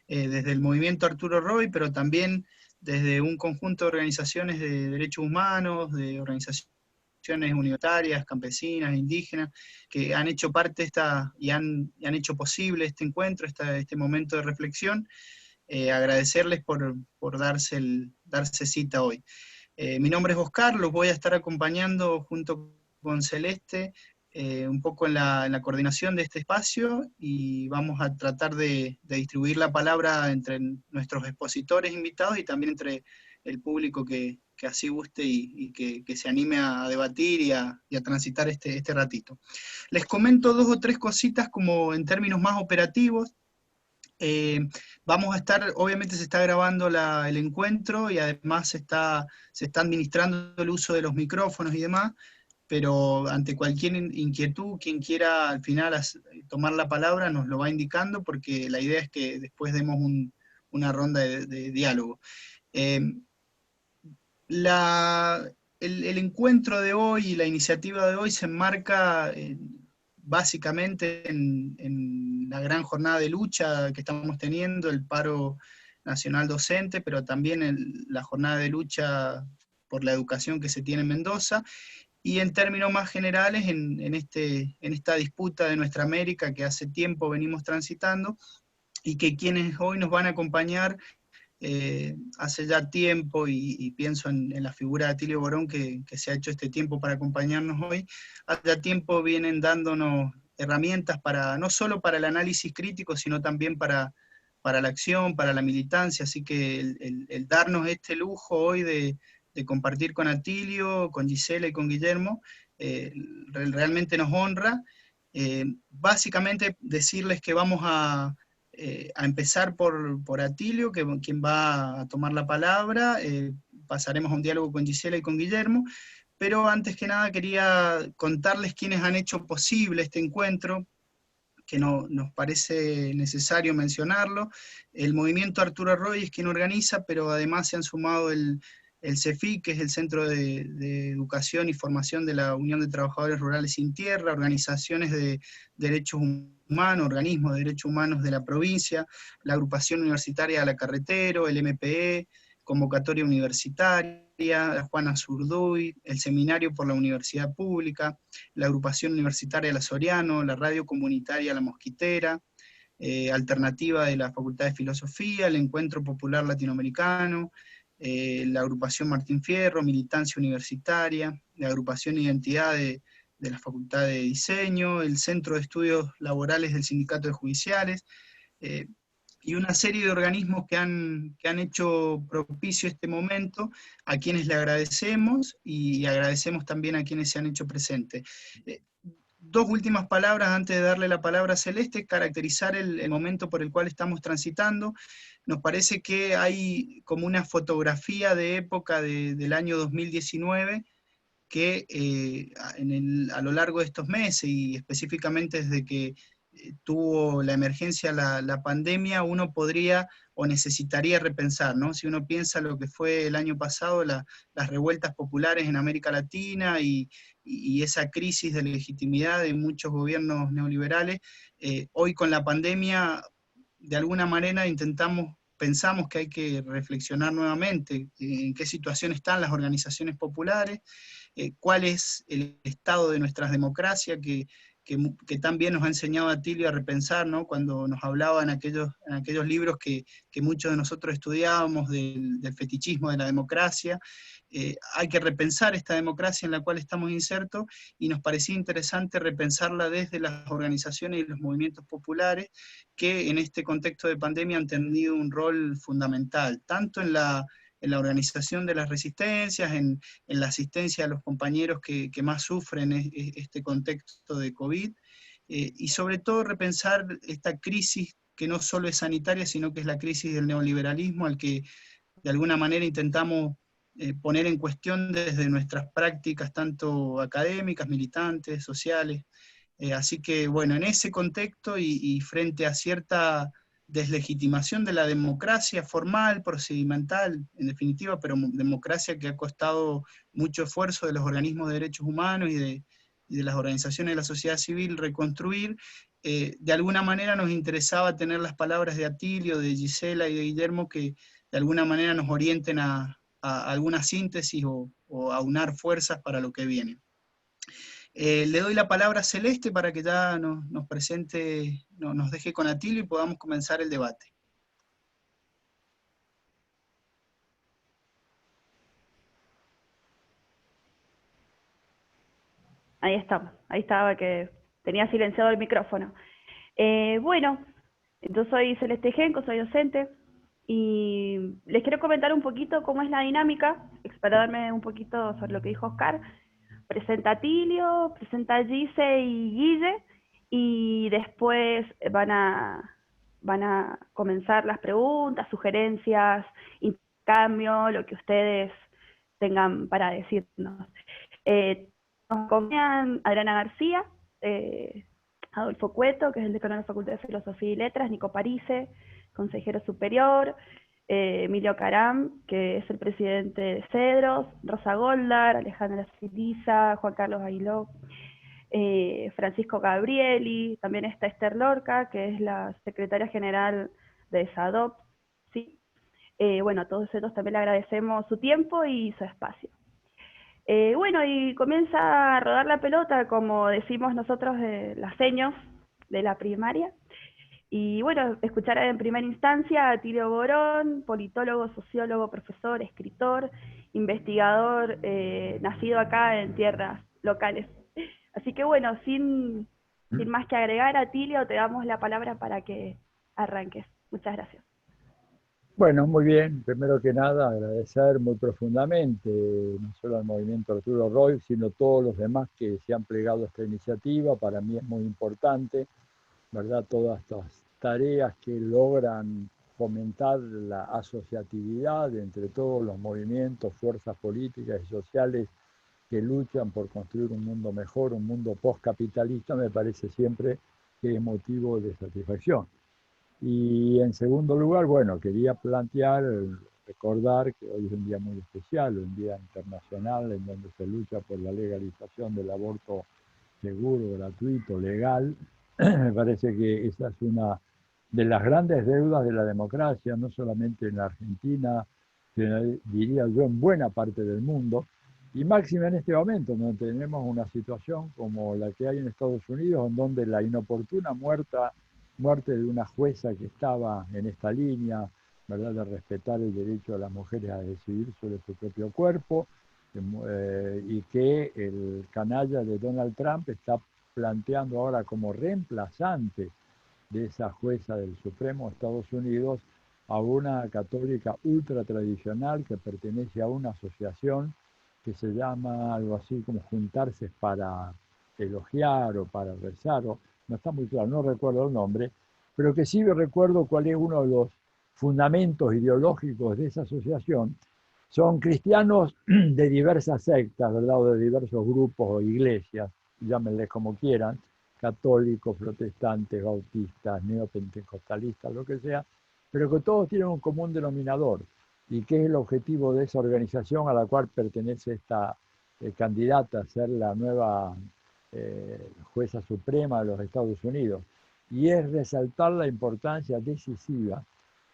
desde el movimiento Arturo Roy, pero también desde un conjunto de organizaciones de derechos humanos, de organizaciones universitarias, campesinas, indígenas, que han hecho parte y han hecho posible este encuentro, este momento de reflexión. Agradecerles por darse cita hoy. Mi nombre es Oscar, los voy a estar acompañando junto con Celeste, un poco en la coordinación de este espacio, y vamos a tratar de distribuir la palabra entre nuestros expositores invitados y también entre el público que así guste y que se anime a debatir y a transitar este ratito. Les comento 2 o 3 cositas como en términos más operativos. Vamos a estar, obviamente se está grabando el encuentro y además se está administrando el uso de los micrófonos y demás, pero ante cualquier inquietud, quien quiera al final tomar la palabra nos lo va indicando, porque la idea es que después demos una ronda de diálogo. El encuentro de hoy y la iniciativa de hoy se enmarca básicamente en la gran jornada de lucha que estamos teniendo, el paro nacional docente, pero también la jornada de lucha por la educación que se tiene en Mendoza, y en términos más generales en esta disputa de nuestra América que hace tiempo venimos transitando, y que quienes hoy nos van a acompañar hace ya tiempo, y pienso en la figura de Atilio Borón, que se ha hecho este tiempo para acompañarnos hoy, hace ya tiempo vienen dándonos herramientas no solo para el análisis crítico, sino también para la acción, para la militancia, así que el darnos este lujo hoy de compartir con Atilio, con Gisela y con Guillermo, realmente nos honra. Básicamente decirles que vamos a empezar por Atilio, quien va a tomar la palabra, pasaremos a un diálogo con Gisela y con Guillermo, pero antes que nada quería contarles quiénes han hecho posible este encuentro, que nos parece necesario mencionarlo. El movimiento Arturo Roy es quien organiza, pero además se han sumado el CEFIC, que es el Centro de Educación y Formación de la Unión de Trabajadores Rurales Sin Tierra, organizaciones de derechos humanos, organismos de derechos humanos de la provincia, la Agrupación Universitaria de la Carretero, el MPE, Convocatoria Universitaria, la Juana Zurduy, el Seminario por la Universidad Pública, la Agrupación Universitaria La Soriano, la Radio Comunitaria La Mosquitera, Alternativa de la Facultad de Filosofía, el Encuentro Popular Latinoamericano, la Agrupación Martín Fierro, Militancia Universitaria, la Agrupación Identidad de la Facultad de Diseño, el Centro de Estudios Laborales del Sindicato de Judiciales, y una serie de organismos que han hecho propicio este momento, a quienes le agradecemos, y agradecemos también a quienes se han hecho presentes. 2 últimas palabras antes de darle la palabra a Celeste, caracterizar el momento por el cual estamos transitando. Nos parece que hay como una fotografía de época del año 2019, que a lo largo de estos meses, y específicamente desde que tuvo la emergencia la pandemia, uno podría o necesitaría repensar, ¿no? Si uno piensa lo que fue el año pasado, las revueltas populares en América Latina y esa crisis de legitimidad de muchos gobiernos neoliberales, hoy con la pandemia, de alguna manera pensamos que hay que reflexionar nuevamente en qué situación están las organizaciones populares, cuál es el estado de nuestras democracias, que también nos ha enseñado Atilio a repensar, ¿no? Cuando nos hablaba en aquellos libros que muchos de nosotros estudiábamos del fetichismo de la democracia. Hay que repensar esta democracia en la cual estamos insertos, y nos parecía interesante repensarla desde las organizaciones y los movimientos populares, que en este contexto de pandemia han tenido un rol fundamental, tanto en la organización de las resistencias, en la asistencia a los compañeros que más sufren este contexto de COVID, y sobre todo repensar esta crisis que no solo es sanitaria, sino que es la crisis del neoliberalismo, al que de alguna manera intentamos poner en cuestión desde nuestras prácticas, tanto académicas, militantes, sociales. Así que, bueno, en ese contexto y frente a cierta deslegitimación de la democracia formal, procedimental, en definitiva, pero democracia que ha costado mucho esfuerzo de los organismos de derechos humanos y de las organizaciones de la sociedad civil reconstruir, de alguna manera nos interesaba tener las palabras de Atilio, de Gisela y de Guillermo que de alguna manera nos orienten a alguna síntesis o a unar fuerzas para lo que viene. Le doy la palabra a Celeste para que ya nos presente, nos deje con Atilio y podamos comenzar el debate. Ahí estamos, ahí estaba que tenía silenciado el micrófono. Bueno, entonces soy Celeste Genco, soy docente y les quiero comentar un poquito cómo es la dinámica, explorarme un poquito sobre lo que dijo Oscar. Presenta a Tilio, presenta a Gise y Guille y después van a comenzar las preguntas, sugerencias, intercambio, lo que ustedes tengan para decirnos. Nos acompañan Adriana García, Adolfo Cueto, que es el decano de la Facultad de Filosofía y Letras, Nico Parise, consejero superior, Emilio Caram, que es el presidente de Cedros, Rosa Goldar, Alejandra Siliza, Juan Carlos Aguiló, Francisco Gabrieli, también está Esther Lorca, que es la secretaria general de SADOP. ¿Sí? Bueno, a todos ellos también le agradecemos su tiempo y su espacio. Bueno, y comienza a rodar la pelota, como decimos nosotros, las seños de la primaria. Y bueno, escuchar en primera instancia a Tilio Borón, politólogo, sociólogo, profesor, escritor, investigador, nacido acá en tierras locales. Así que bueno, sin más que agregar, a Tilio te damos la palabra para que arranques. Muchas gracias. Bueno, muy bien. Primero que nada, agradecer muy profundamente, no solo al movimiento Arturo Roy, sino a todos los demás que se han plegado a esta iniciativa. Para mí es muy importante, ¿verdad? Todas estas tareas que logran fomentar la asociatividad entre todos los movimientos, fuerzas políticas y sociales que luchan por construir un mundo mejor, un mundo postcapitalista, me parece siempre que es motivo de satisfacción. Y en segundo lugar, bueno, quería plantear, recordar que hoy es un día muy especial, un día internacional en donde se lucha por la legalización del aborto seguro, gratuito, legal. Me parece que esa es una de las grandes deudas de la democracia, no solamente en la Argentina, sino diría yo en buena parte del mundo, y máxima en este momento, donde tenemos una situación como la que hay en Estados Unidos, en donde la inoportuna muerte de una jueza que estaba en esta línea, ¿verdad?, de respetar el derecho de las mujeres a decidir sobre su propio cuerpo, y que el canalla de Donald Trump está planteando ahora como reemplazante de esa jueza del Supremo de Estados Unidos a una católica ultra tradicional que pertenece a una asociación que se llama algo así como Juntarse para Elogiar o para Rezar, o no está muy claro, no recuerdo el nombre, pero que sí recuerdo cuál es uno de los fundamentos ideológicos de esa asociación. Son cristianos de diversas sectas, ¿verdad?, o de diversos grupos o iglesias, llámenles como quieran, católicos, protestantes, bautistas, neopentecostalistas, lo que sea, pero que todos tienen un común denominador, y que es el objetivo de esa organización a la cual pertenece esta candidata a ser la nueva jueza suprema de los Estados Unidos, y es resaltar la importancia decisiva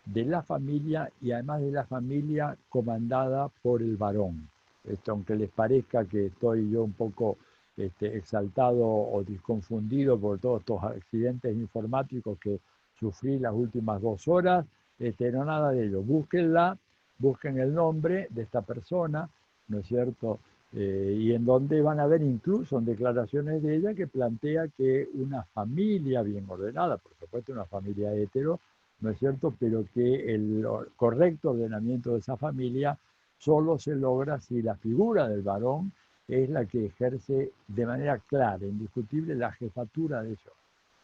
de la familia, y además de la familia comandada por el varón. Esto, aunque les parezca que estoy yo un poco exaltado o confundido por todos estos accidentes informáticos que sufrí las últimas 2 horas, no, nada de ello. Búsquenla, busquen el nombre de esta persona, ¿no es cierto? Y en donde van a ver incluso en declaraciones de ella que plantea que una familia bien ordenada, por supuesto una familia hetero, ¿no es cierto?, pero que el correcto ordenamiento de esa familia solo se logra si la figura del varón es la que ejerce de manera clara, indiscutible, la jefatura de eso.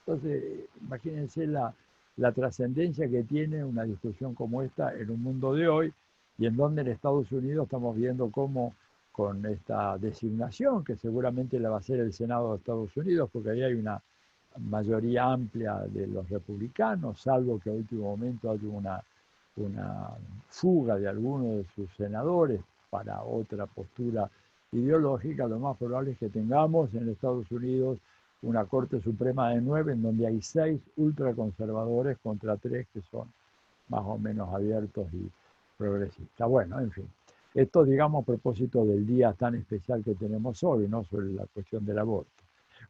Entonces, imagínense la trascendencia que tiene una discusión como esta en un mundo de hoy, y en donde en Estados Unidos estamos viendo cómo con esta designación, que seguramente la va a hacer el Senado de Estados Unidos, porque ahí hay una mayoría amplia de los republicanos, salvo que a último momento haya una fuga de algunos de sus senadores para otra postura ideológica, lo más probable es que tengamos en Estados Unidos una Corte Suprema de 9 en donde hay 6 ultraconservadores contra 3 que son más o menos abiertos y progresistas. Bueno, en fin. Esto, digamos, a propósito del día tan especial que tenemos hoy, ¿no? Sobre la cuestión del aborto.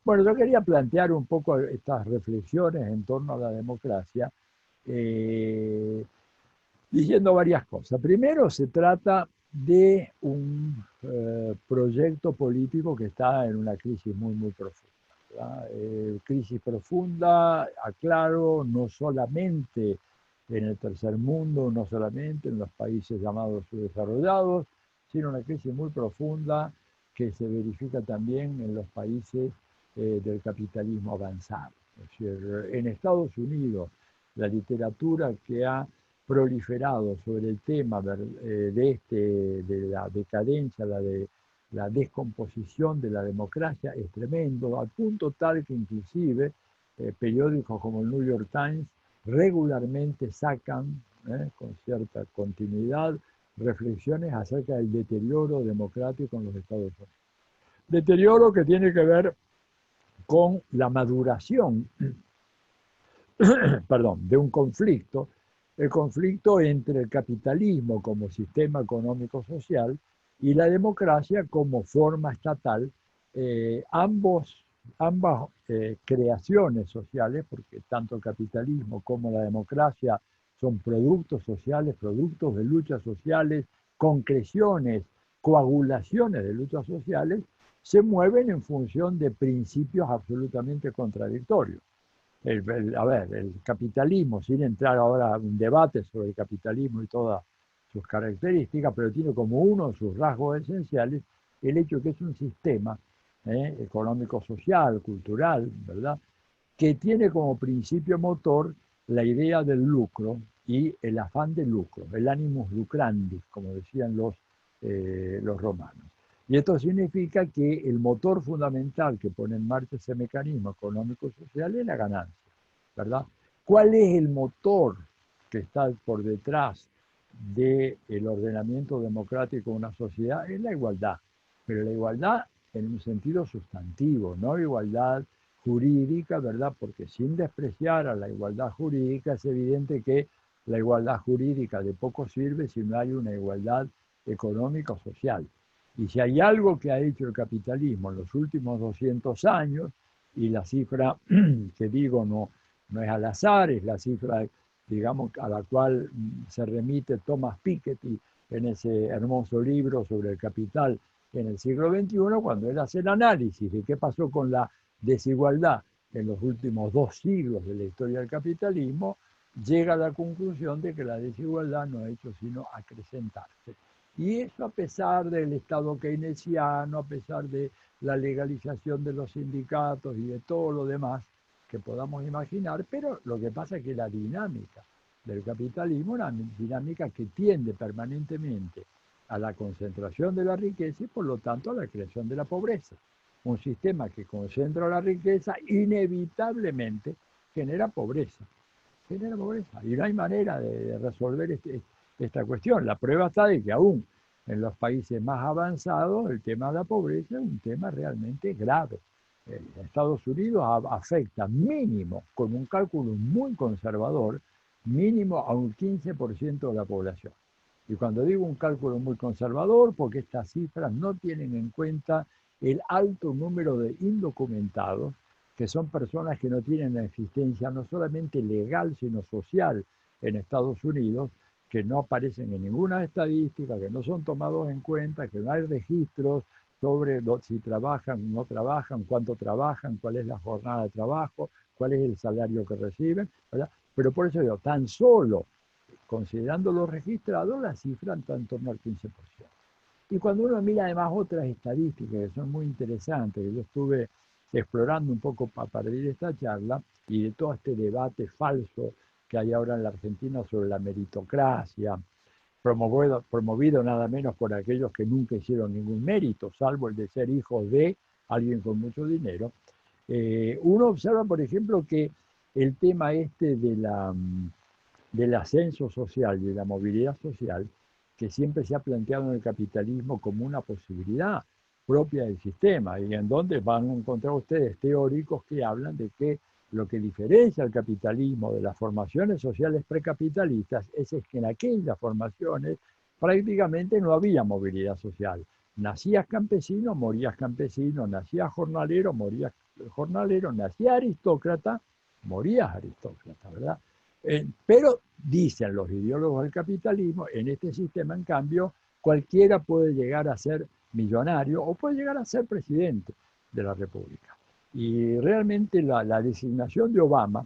Bueno, yo quería plantear un poco estas reflexiones en torno a la democracia, diciendo varias cosas. Primero, se trata de un proyecto político que está en una crisis muy, muy profunda. Crisis profunda, aclaro, no solamente en el tercer mundo, no solamente en los países llamados subdesarrollados, sino una crisis muy profunda que se verifica también en los países del capitalismo avanzado. Es decir, en Estados Unidos, la literatura que ha proliferado sobre el tema de la decadencia, la descomposición de la democracia es tremendo, al punto tal que inclusive periódicos como el New York Times regularmente sacan, con cierta continuidad, reflexiones acerca del deterioro democrático en los Estados Unidos. Deterioro que tiene que ver con la maduración perdón, de un conflicto, el conflicto entre el capitalismo como sistema económico-social y la democracia como forma estatal, ambas creaciones sociales, porque tanto el capitalismo como la democracia son productos sociales, productos de luchas sociales, concreciones, coagulaciones de luchas sociales, se mueven en función de principios absolutamente contradictorios. El capitalismo, sin entrar ahora a un debate sobre el capitalismo y todas sus características, pero tiene como uno de sus rasgos esenciales el hecho de que es un sistema económico, social, cultural, ¿verdad?, que tiene como principio motor la idea del lucro y el afán de lucro, el animus lucrandi, como decían los romanos. Y esto significa que el motor fundamental que pone en marcha ese mecanismo económico-social es la ganancia, ¿verdad? ¿Cuál es el motor que está por detrás del ordenamiento democrático de una sociedad? Es la igualdad, pero la igualdad en un sentido sustantivo, no igualdad jurídica, ¿verdad? Porque sin despreciar a la igualdad jurídica, es evidente que la igualdad jurídica de poco sirve si no hay una igualdad económica o social. Y si hay algo que ha hecho el capitalismo en los últimos 200 años, y la cifra que digo no es al azar, es la cifra, digamos, a la cual se remite Thomas Piketty en ese hermoso libro sobre el capital en el siglo XXI, cuando él hace el análisis de qué pasó con la desigualdad en los últimos 2 siglos de la historia del capitalismo, llega a la conclusión de que la desigualdad no ha hecho sino acrecentarse. Y eso a pesar del Estado keynesiano, a pesar de la legalización de los sindicatos y de todo lo demás que podamos imaginar, pero lo que pasa es que la dinámica del capitalismo es una dinámica que tiende permanentemente a la concentración de la riqueza y por lo tanto a la creación de la pobreza. Un sistema que concentra la riqueza inevitablemente genera pobreza. Genera pobreza. Y no hay manera de resolver esta cuestión. La prueba está de que aún en los países más avanzados el tema de la pobreza es un tema realmente grave. Estados Unidos afecta mínimo, con un cálculo muy conservador, mínimo a un 15% de la población. Y cuando digo un cálculo muy conservador, porque estas cifras no tienen en cuenta el alto número de indocumentados, que son personas que no tienen la existencia no solamente legal, sino social en Estados Unidos, que no aparecen en ninguna estadística, que no son tomados en cuenta, que no hay registros sobre si trabajan, no trabajan, cuánto trabajan, cuál es la jornada de trabajo, cuál es el salario que reciben, ¿verdad? Pero por eso digo, tan solo considerando los registrados, la cifra está en torno al 15%. Y cuando uno mira además otras estadísticas que son muy interesantes, que yo estuve explorando un poco para partir esta charla, y de todo este debate falso que hay ahora en la Argentina sobre la meritocracia, promovido nada menos por aquellos que nunca hicieron ningún mérito, salvo el de ser hijos de alguien con mucho dinero, uno observa, por ejemplo, que el tema este del ascenso social y de la movilidad social, que siempre se ha planteado en el capitalismo como una posibilidad, propia del sistema, y en donde van a encontrar ustedes teóricos que hablan de que lo que diferencia al capitalismo de las formaciones sociales precapitalistas es que en aquellas formaciones prácticamente no había movilidad social. Nacías campesino, morías campesino, nacías jornalero, morías jornalero, nacías aristócrata, morías aristócrata, ¿verdad? Pero dicen los ideólogos del capitalismo, en este sistema, en cambio, cualquiera puede llegar a ser millonario o puede llegar a ser presidente de la República. Y realmente la designación de Obama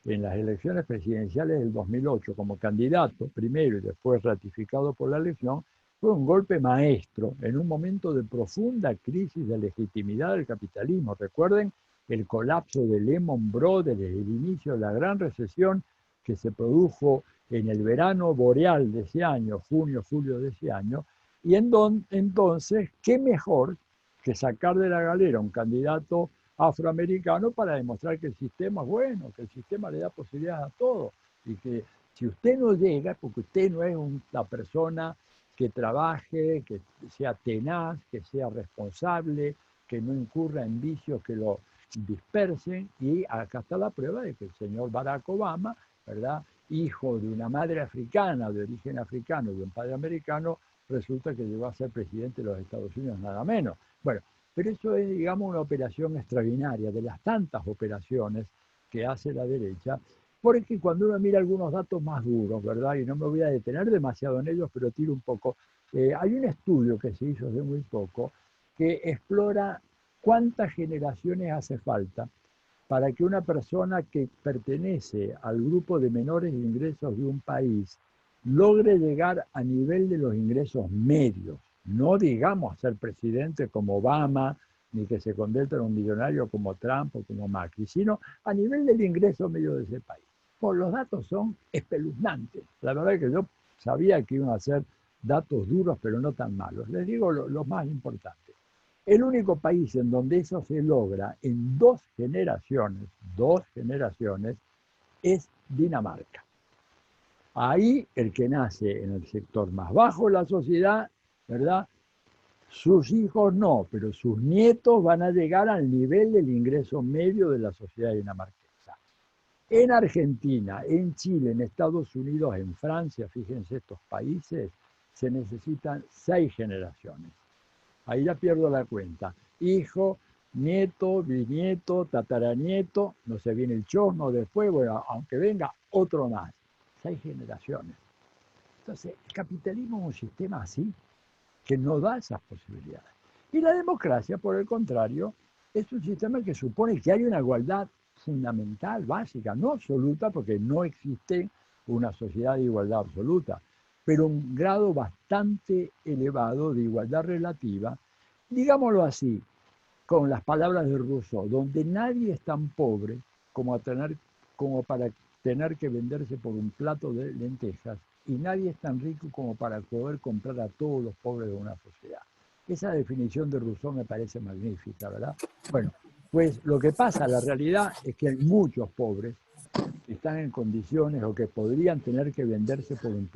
en las elecciones presidenciales del 2008 como candidato, primero y después ratificado por la elección, fue un golpe maestro en un momento de profunda crisis de legitimidad del capitalismo. Recuerden el colapso de Lehman Brothers desde el inicio de la gran recesión que se produjo en el verano boreal de ese año, junio, julio de ese año, y entonces, ¿qué mejor que sacar de la galera un candidato afroamericano para demostrar que el sistema es bueno, que el sistema le da posibilidades a todos, y que si usted no llega, porque usted no es una persona que trabaje, que sea tenaz, que sea responsable, que no incurra en vicios que lo dispersen, y acá está la prueba de que el señor Barack Obama, ¿verdad?, hijo de una madre africana, de origen africano, y de un padre americano, resulta que llegó a ser presidente de los Estados Unidos, nada menos. Bueno, pero eso es, digamos, una operación extraordinaria, de las tantas operaciones que hace la derecha, porque cuando uno mira algunos datos más duros, ¿verdad?, y no me voy a detener demasiado en ellos, pero tiro un poco, hay un estudio que se hizo hace muy poco que explora cuántas generaciones hace falta para que una persona que pertenece al grupo de menores ingresos de un país logre llegar a nivel de los ingresos medios, no digamos ser presidente como Obama, ni que se convierta en un millonario como Trump o como Macri, sino a nivel del ingreso medio de ese país. Pues los datos son espeluznantes. La verdad es que yo sabía que iban a ser datos duros, pero no tan malos. Les digo lo más importante. El único país en donde eso se logra en dos generaciones, es Dinamarca. Ahí el que nace en el sector más bajo de la sociedad, ¿verdad?, sus hijos no, pero sus nietos van a llegar al nivel del ingreso medio de la sociedad dinamarquesa. En Argentina, en Chile, en Estados Unidos, en Francia, fíjense estos países, se necesitan 6 generaciones. Ahí ya pierdo la cuenta. Hijo, nieto, bisnieto, tataranieto, no se viene el chosno después, bueno, aunque venga otro más. 6 generaciones. Entonces, el capitalismo es un sistema así, que no da esas posibilidades. Y la democracia, por el contrario, es un sistema que supone que hay una igualdad fundamental, básica, no absoluta, porque no existe una sociedad de igualdad absoluta, pero un grado bastante elevado de igualdad relativa, digámoslo así, con las palabras de Rousseau, donde nadie es tan pobre como para tener que venderse por un plato de lentejas, y nadie es tan rico como para poder comprar a todos los pobres de una sociedad. Esa definición de Rousseau me parece magnífica, ¿verdad? Bueno, pues lo que pasa, la realidad es que hay muchos pobres que están en condiciones o que podrían tener que venderse por un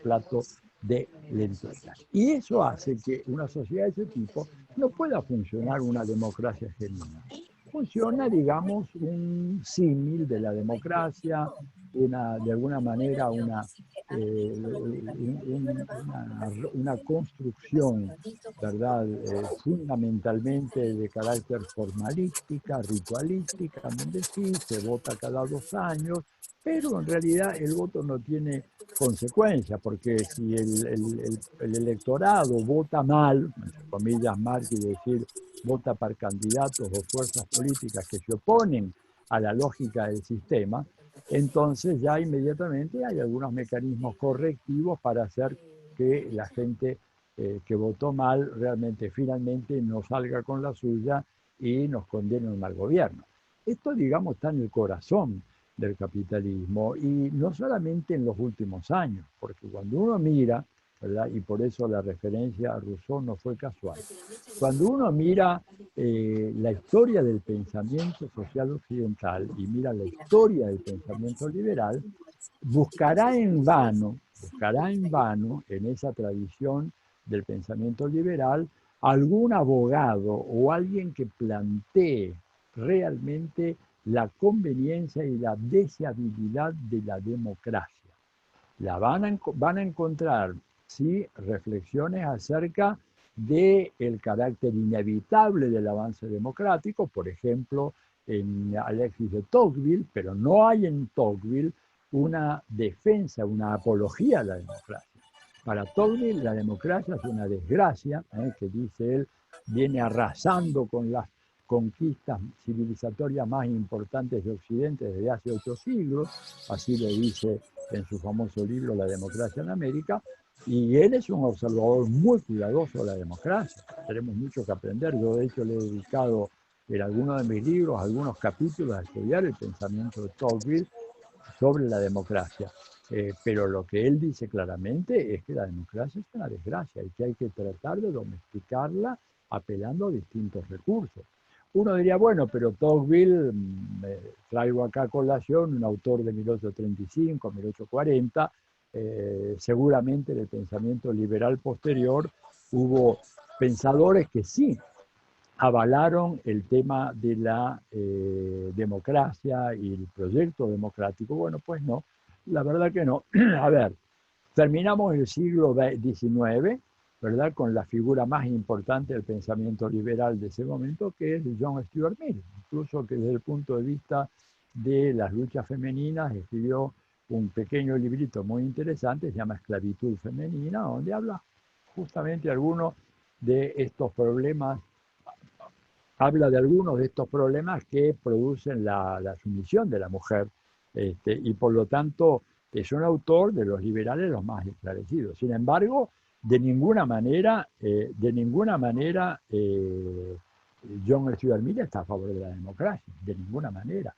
plato de lentejas. Y eso hace que una sociedad de ese tipo no pueda funcionar una democracia genuina. Funciona, digamos, un símil de la democracia, de alguna manera una construcción, ¿verdad?, fundamentalmente de carácter formalística, ritualística, donde sí se vota cada 2 años, pero en realidad el voto no tiene consecuencias, porque si el electorado vota mal, entre comillas mal, quiere decir vota para candidatos o fuerzas políticas que se oponen a la lógica del sistema, entonces ya inmediatamente hay algunos mecanismos correctivos para hacer que la gente que votó mal realmente finalmente no salga con la suya y nos condene un mal gobierno. Esto, digamos, está en el corazón del capitalismo, y no solamente en los últimos años, porque cuando uno mira, ¿verdad?, y por eso la referencia a Rousseau no fue casual, cuando uno mira la historia del pensamiento social occidental y mira la historia del pensamiento liberal, buscará en vano en esa tradición del pensamiento liberal algún abogado o alguien que plantee realmente la conveniencia y la deseabilidad de la democracia. Van a encontrar, sí, reflexiones acerca del carácter inevitable del avance democrático, por ejemplo, en Alexis de Tocqueville, pero no hay en Tocqueville una defensa, una apología a la democracia. Para Tocqueville la democracia es una desgracia, que dice él, viene arrasando con las conquistas civilizatorias más importantes de Occidente desde hace 8 siglos, así lo dice en su famoso libro La democracia en América, y él es un observador muy cuidadoso de la democracia. Tenemos mucho que aprender. Yo, de hecho, le he dedicado en algunos de mis libros algunos capítulos a estudiar el pensamiento de Tocqueville sobre la democracia. Pero lo que él dice claramente es que la democracia es una desgracia y que hay que tratar de domesticarla apelando a distintos recursos. Uno diría, bueno, pero Tocqueville, traigo acá a colación un autor de 1835, 1840, seguramente en el pensamiento liberal posterior hubo pensadores que sí avalaron el tema de la democracia y el proyecto democrático. Bueno, pues no, la verdad que no. A ver, terminamos el siglo XIX, ¿verdad?, con la figura más importante del pensamiento liberal de ese momento, que es John Stuart Mill, incluso que desde el punto de vista de las luchas femeninas escribió un pequeño librito muy interesante, se llama Esclavitud Femenina, donde habla justamente algunos de estos problemas, habla de algunos de estos problemas que producen la sumisión de la mujer, y por lo tanto es un autor de los liberales los más esclarecidos. Sin embargo, de ninguna manera John Stuart Mill está a favor de la democracia, de ninguna manera.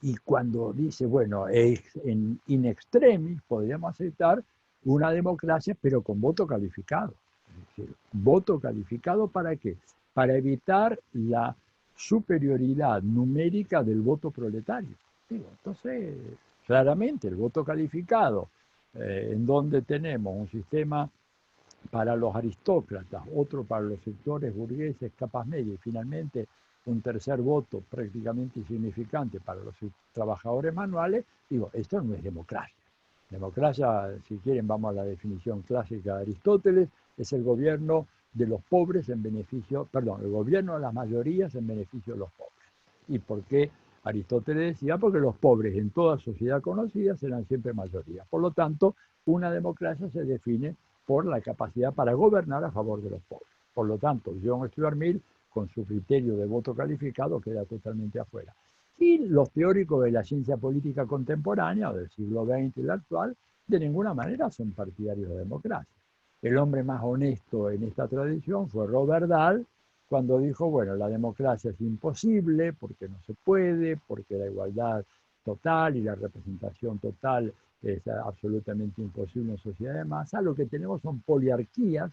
Y cuando dice, bueno, in extremis podríamos aceptar una democracia, pero con voto calificado. Es decir, voto calificado, ¿para qué? Para evitar la superioridad numérica del voto proletario. Digo, entonces, claramente el voto calificado, en donde tenemos un sistema para los aristócratas, otro para los sectores burgueses, capas medias, y finalmente un tercer voto prácticamente insignificante para los trabajadores manuales, digo, esto no es democracia. Democracia, si quieren, vamos a la definición clásica de Aristóteles, es el gobierno de los pobres en beneficio, perdón, el gobierno de las mayorías en beneficio de los pobres. ¿Y por qué Aristóteles decía? Porque los pobres en toda sociedad conocida serán siempre mayoría. Por lo tanto, una democracia se define por la capacidad para gobernar a favor de los pobres. Por lo tanto, John Stuart Mill, con su criterio de voto calificado, queda totalmente afuera. Y los teóricos de la ciencia política contemporánea, o del siglo XX y el actual, de ninguna manera son partidarios de democracia. El hombre más honesto en esta tradición fue Robert Dahl, cuando dijo, bueno, la democracia es imposible, porque no se puede, porque la igualdad total y la representación total es absolutamente imposible en sociedad de masa. Lo que tenemos son poliarquías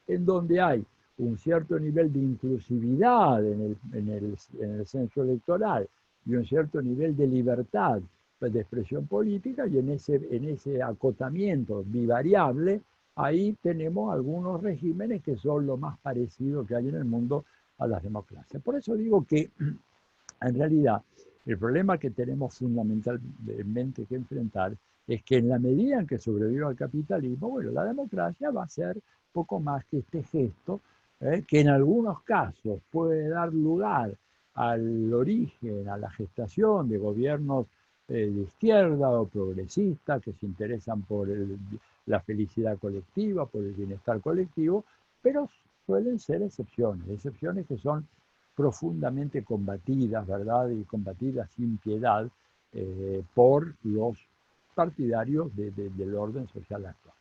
en donde hay un cierto nivel de inclusividad en el censo electoral y un cierto nivel de libertad de expresión política, y en ese acotamiento bivariable, ahí tenemos algunos regímenes que son lo más parecido que hay en el mundo a las democracias. Por eso digo que, en realidad, el problema que tenemos fundamentalmente que enfrentar es que en la medida en que sobreviva el capitalismo, bueno, la democracia va a ser poco más que este gesto, que en algunos casos puede dar lugar al origen, a la gestación de gobiernos de izquierda o progresistas que se interesan por la felicidad colectiva, por el bienestar colectivo, pero suelen ser excepciones que son profundamente combatidas, ¿verdad? Y combatidas sin piedad por los partidarios del orden social actual.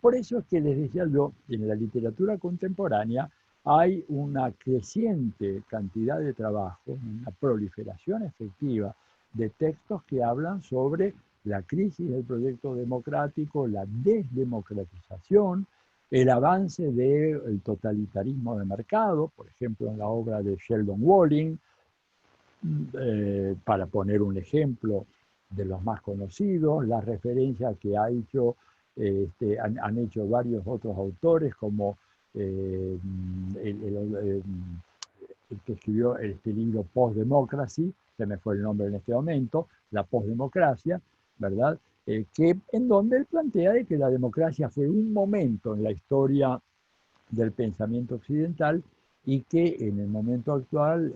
Por eso es que les decía yo, en la literatura contemporánea hay una creciente cantidad de trabajos, una proliferación efectiva de textos que hablan sobre la crisis del proyecto democrático, la desdemocratización, el avance del totalitarismo de mercado, por ejemplo, en la obra de Sheldon Walling, para poner un ejemplo de los más conocidos, la referencia que han hecho varios otros autores, como el que escribió este libro Post-Democracy, se me fue el nombre en este momento, la postdemocracia, ¿verdad? En donde él plantea de que la democracia fue un momento en la historia del pensamiento occidental y que en el momento actual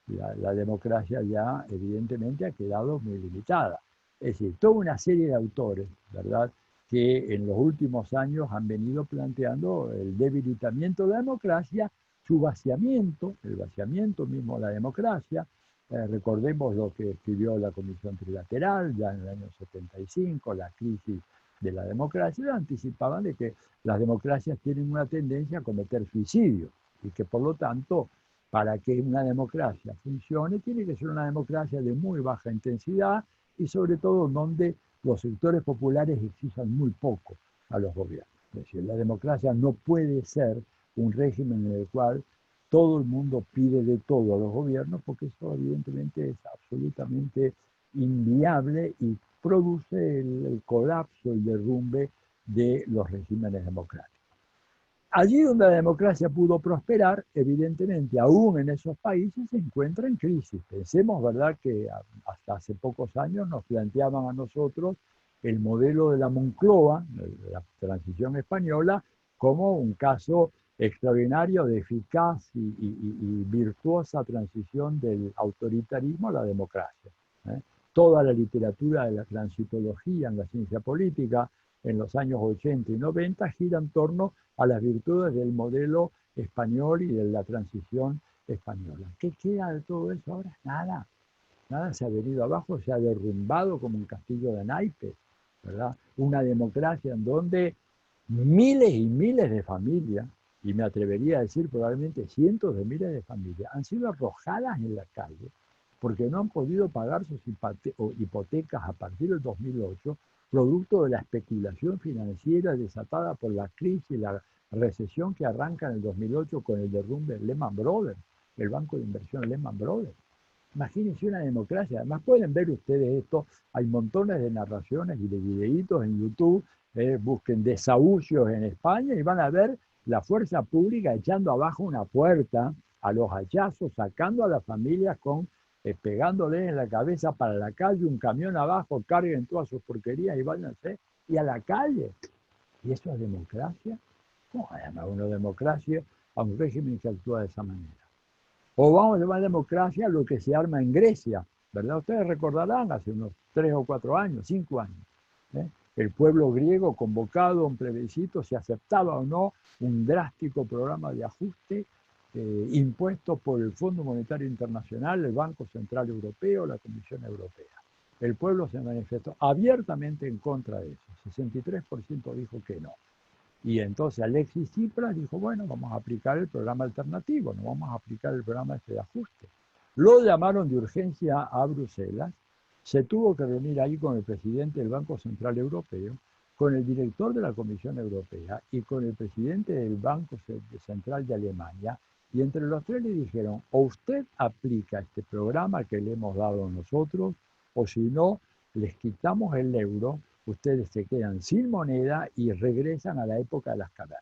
la democracia ya evidentemente ha quedado muy limitada. Es decir, toda una serie de autores, ¿verdad?, que en los últimos años han venido planteando el debilitamiento de la democracia, su vaciamiento, el vaciamiento mismo de la democracia. Recordemos lo que escribió la Comisión Trilateral ya en el año 75, la crisis de la democracia, anticipaban de que las democracias tienen una tendencia a cometer suicidio y que por lo tanto, para que una democracia funcione, tiene que ser una democracia de muy baja intensidad y sobre todo donde los sectores populares exijan muy poco a los gobiernos. Es decir, la democracia no puede ser un régimen en el cual todo el mundo pide de todo a los gobiernos, porque eso evidentemente es absolutamente inviable y produce el colapso, el derrumbe de los regímenes democráticos. Allí donde la democracia pudo prosperar, evidentemente, aún en esos países se encuentra en crisis. Pensemos, ¿verdad?, que hasta hace pocos años nos planteaban a nosotros el modelo de la Moncloa, la transición española, como un caso extraordinario de eficaz y virtuosa transición del autoritarismo a la democracia. Toda la literatura de la transitología en la ciencia política en los años 80 y 90 gira en torno a las virtudes del modelo español y de la transición española. ¿Qué queda de todo eso ahora? Nada. Nada, se ha venido abajo, se ha derrumbado como un castillo de naipes, ¿verdad? Una democracia en donde miles y miles de familias, y me atrevería a decir probablemente cientos de miles de familias, han sido arrojadas en la calle porque no han podido pagar sus hipotecas a partir del 2008, producto de la especulación financiera desatada por la crisis y la recesión que arranca en el 2008 con el derrumbe de Lehman Brothers, el banco de inversión Lehman Brothers. Imagínense una democracia. Además pueden ver ustedes esto, hay montones de narraciones y de videitos en YouTube, busquen desahucios en España y van a ver la fuerza pública echando abajo una puerta a los hachazos, sacando a las familias pegándoles en la cabeza para la calle, un camión abajo, carguen todas sus porquerías y váyanse, y a la calle. ¿Y eso es democracia? ¿Cómo se llama una democracia a un régimen que actúa de esa manera? O vamos a llamar democracia lo que se arma en Grecia, ¿verdad? Ustedes recordarán hace unos 3 o 4 años, 5 años, el pueblo griego convocado a un plebiscito si aceptaba o no un drástico programa de ajuste impuesto por el Fondo Monetario Internacional, el Banco Central Europeo, la Comisión Europea. El pueblo se manifestó abiertamente en contra de eso. 63% dijo que no. Y entonces Alexis Tsipras dijo, bueno, vamos a aplicar el programa alternativo, no vamos a aplicar el programa de ajuste. Lo llamaron de urgencia a Bruselas, se tuvo que reunir ahí con el presidente del Banco Central Europeo, con el director de la Comisión Europea y con el presidente del Banco Central de Alemania, y entre los tres le dijeron, o usted aplica este programa que le hemos dado nosotros, o si no, les quitamos el euro, ustedes se quedan sin moneda y regresan a la época de las cavernas.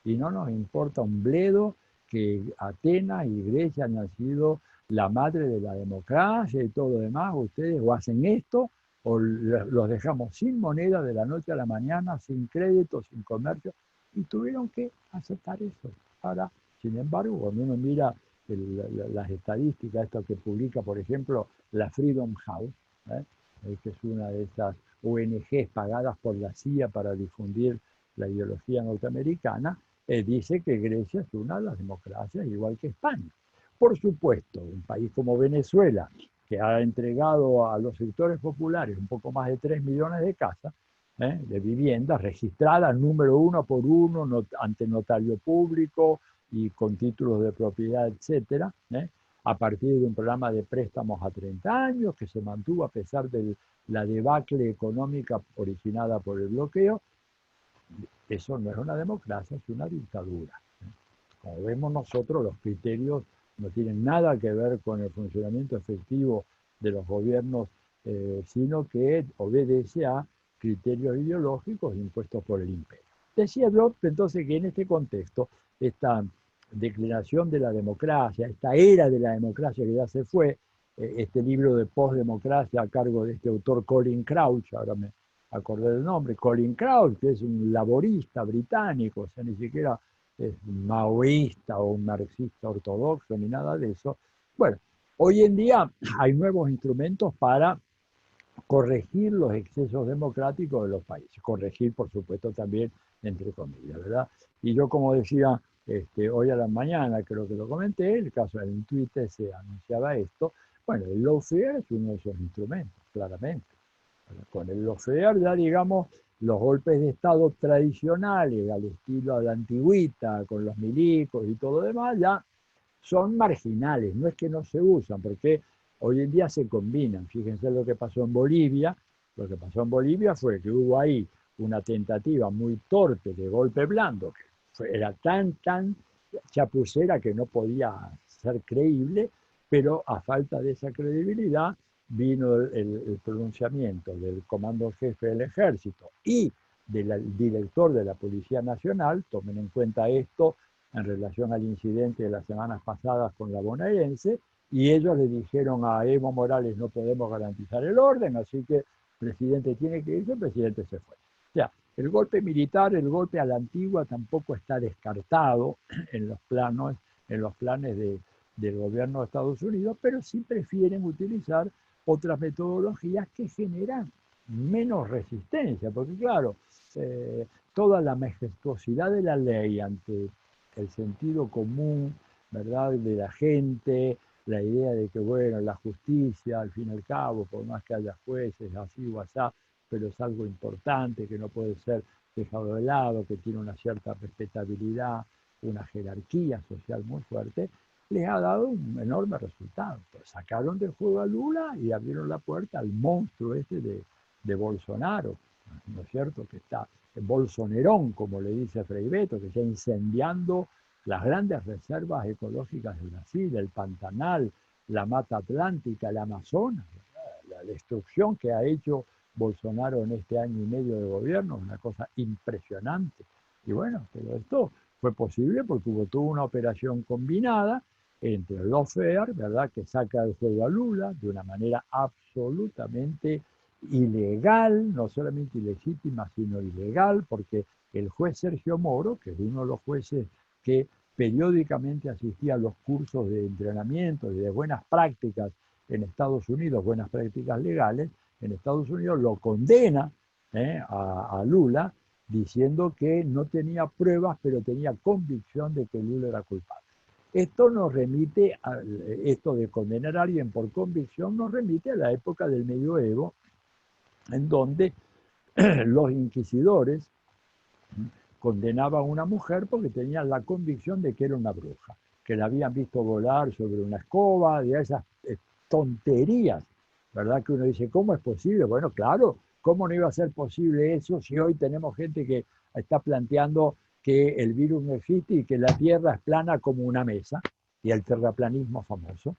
Y no nos importa un bledo que Atenas y Grecia han sido la madre de la democracia y todo lo demás, ustedes o hacen esto o los dejamos sin moneda de la noche a la mañana, sin crédito, sin comercio, y tuvieron que aceptar eso. Ahora, sin embargo, cuando uno mira las estadísticas, esto que publica, por ejemplo, la Freedom House, que es una de esas ONGs pagadas por la CIA para difundir la ideología norteamericana, dice que Grecia es una de las democracias igual que España. Por supuesto, un país como Venezuela, que ha entregado a los sectores populares un poco más de 3 millones de casas, de viviendas registradas número uno por uno, ante notario público y con títulos de propiedad, etcétera, a partir de un programa de préstamos a 30 años que se mantuvo a pesar de la debacle económica originada por el bloqueo. Eso no es una democracia, es una dictadura. Como vemos nosotros, los criterios no tienen nada que ver con el funcionamiento efectivo de los gobiernos, sino que obedece a criterios ideológicos impuestos por el imperio. decía yo entonces que en este contexto, esta declinación de la democracia, esta era de la democracia que ya se fue, este libro de postdemocracia a cargo de este autor Colin Crouch, ahora me acordé del nombre, Colin Crouch, que es un laborista británico, o sea, ni siquiera es maoísta o un marxista ortodoxo ni nada de eso. Bueno, hoy en día hay nuevos instrumentos para corregir los excesos democráticos de los países, corregir por supuesto también entre comillas, ¿verdad? Y yo como decía hoy a la mañana, creo que lo comenté, el caso en Twitter se anunciaba esto, bueno, el lawfare es uno de esos instrumentos, claramente. Con el lawfare ya digamos los golpes de Estado tradicionales al estilo de la antigüita, con los milicos y todo lo demás, ya son marginales, no es que no se usan, porque hoy en día se combinan. Fíjense lo que pasó en Bolivia. Lo que pasó en Bolivia fue que hubo ahí una tentativa muy torpe de golpe blando, que era tan chapucera que no podía ser creíble, pero a falta de esa credibilidad vino el pronunciamiento del comando jefe del ejército y del director de la Policía Nacional, tomen en cuenta esto en relación al incidente de las semanas pasadas con la bonaerense, y ellos le dijeron a Evo Morales no podemos garantizar el orden, así que el presidente tiene que irse, el presidente se fue. O sea, el golpe militar, el golpe a la antigua tampoco está descartado en los planes del gobierno de Estados Unidos, pero sí prefieren utilizar otras metodologías que generan menos resistencia, porque claro, toda la majestuosidad de la ley ante el sentido común, ¿verdad?, de la gente, la idea de que, bueno, la justicia, al fin y al cabo, por más que haya jueces, así o así, pero es algo importante que no puede ser dejado de lado, que tiene una cierta respetabilidad, una jerarquía social muy fuerte, les ha dado un enorme resultado. Pues sacaron del juego a Lula y abrieron la puerta al monstruo este de Bolsonaro, ¿no es cierto?, que está bolsonerón, como le dice Frei Beto, que está incendiando las grandes reservas ecológicas de Brasil, el Pantanal, la Mata Atlántica, el Amazonas. La destrucción que ha hecho Bolsonaro en este año y medio de gobierno es una cosa impresionante. Y bueno, pero esto fue posible porque hubo toda una operación combinada entre el lawfare, ¿verdad?, que saca del juego a Lula de una manera absolutamente ilegal, no solamente ilegítima, sino ilegal, porque el juez Sergio Moro, que es uno de los jueces que periódicamente asistía a los cursos de entrenamiento y de buenas prácticas en Estados Unidos, buenas prácticas legales, en Estados Unidos lo condena a Lula diciendo que no tenía pruebas, pero tenía convicción de que Lula era culpable. Esto nos remite, esto de condenar a alguien por convicción, nos remite a la época del medioevo, en donde los inquisidores condenaban a una mujer porque tenían la convicción de que era una bruja, que la habían visto volar sobre una escoba, de esas tonterías, ¿verdad? Que uno dice, ¿cómo es posible? Bueno, claro, ¿cómo no iba a ser posible eso si hoy tenemos gente que está planteando que el virus no existe y que la Tierra es plana como una mesa, y el terraplanismo famoso?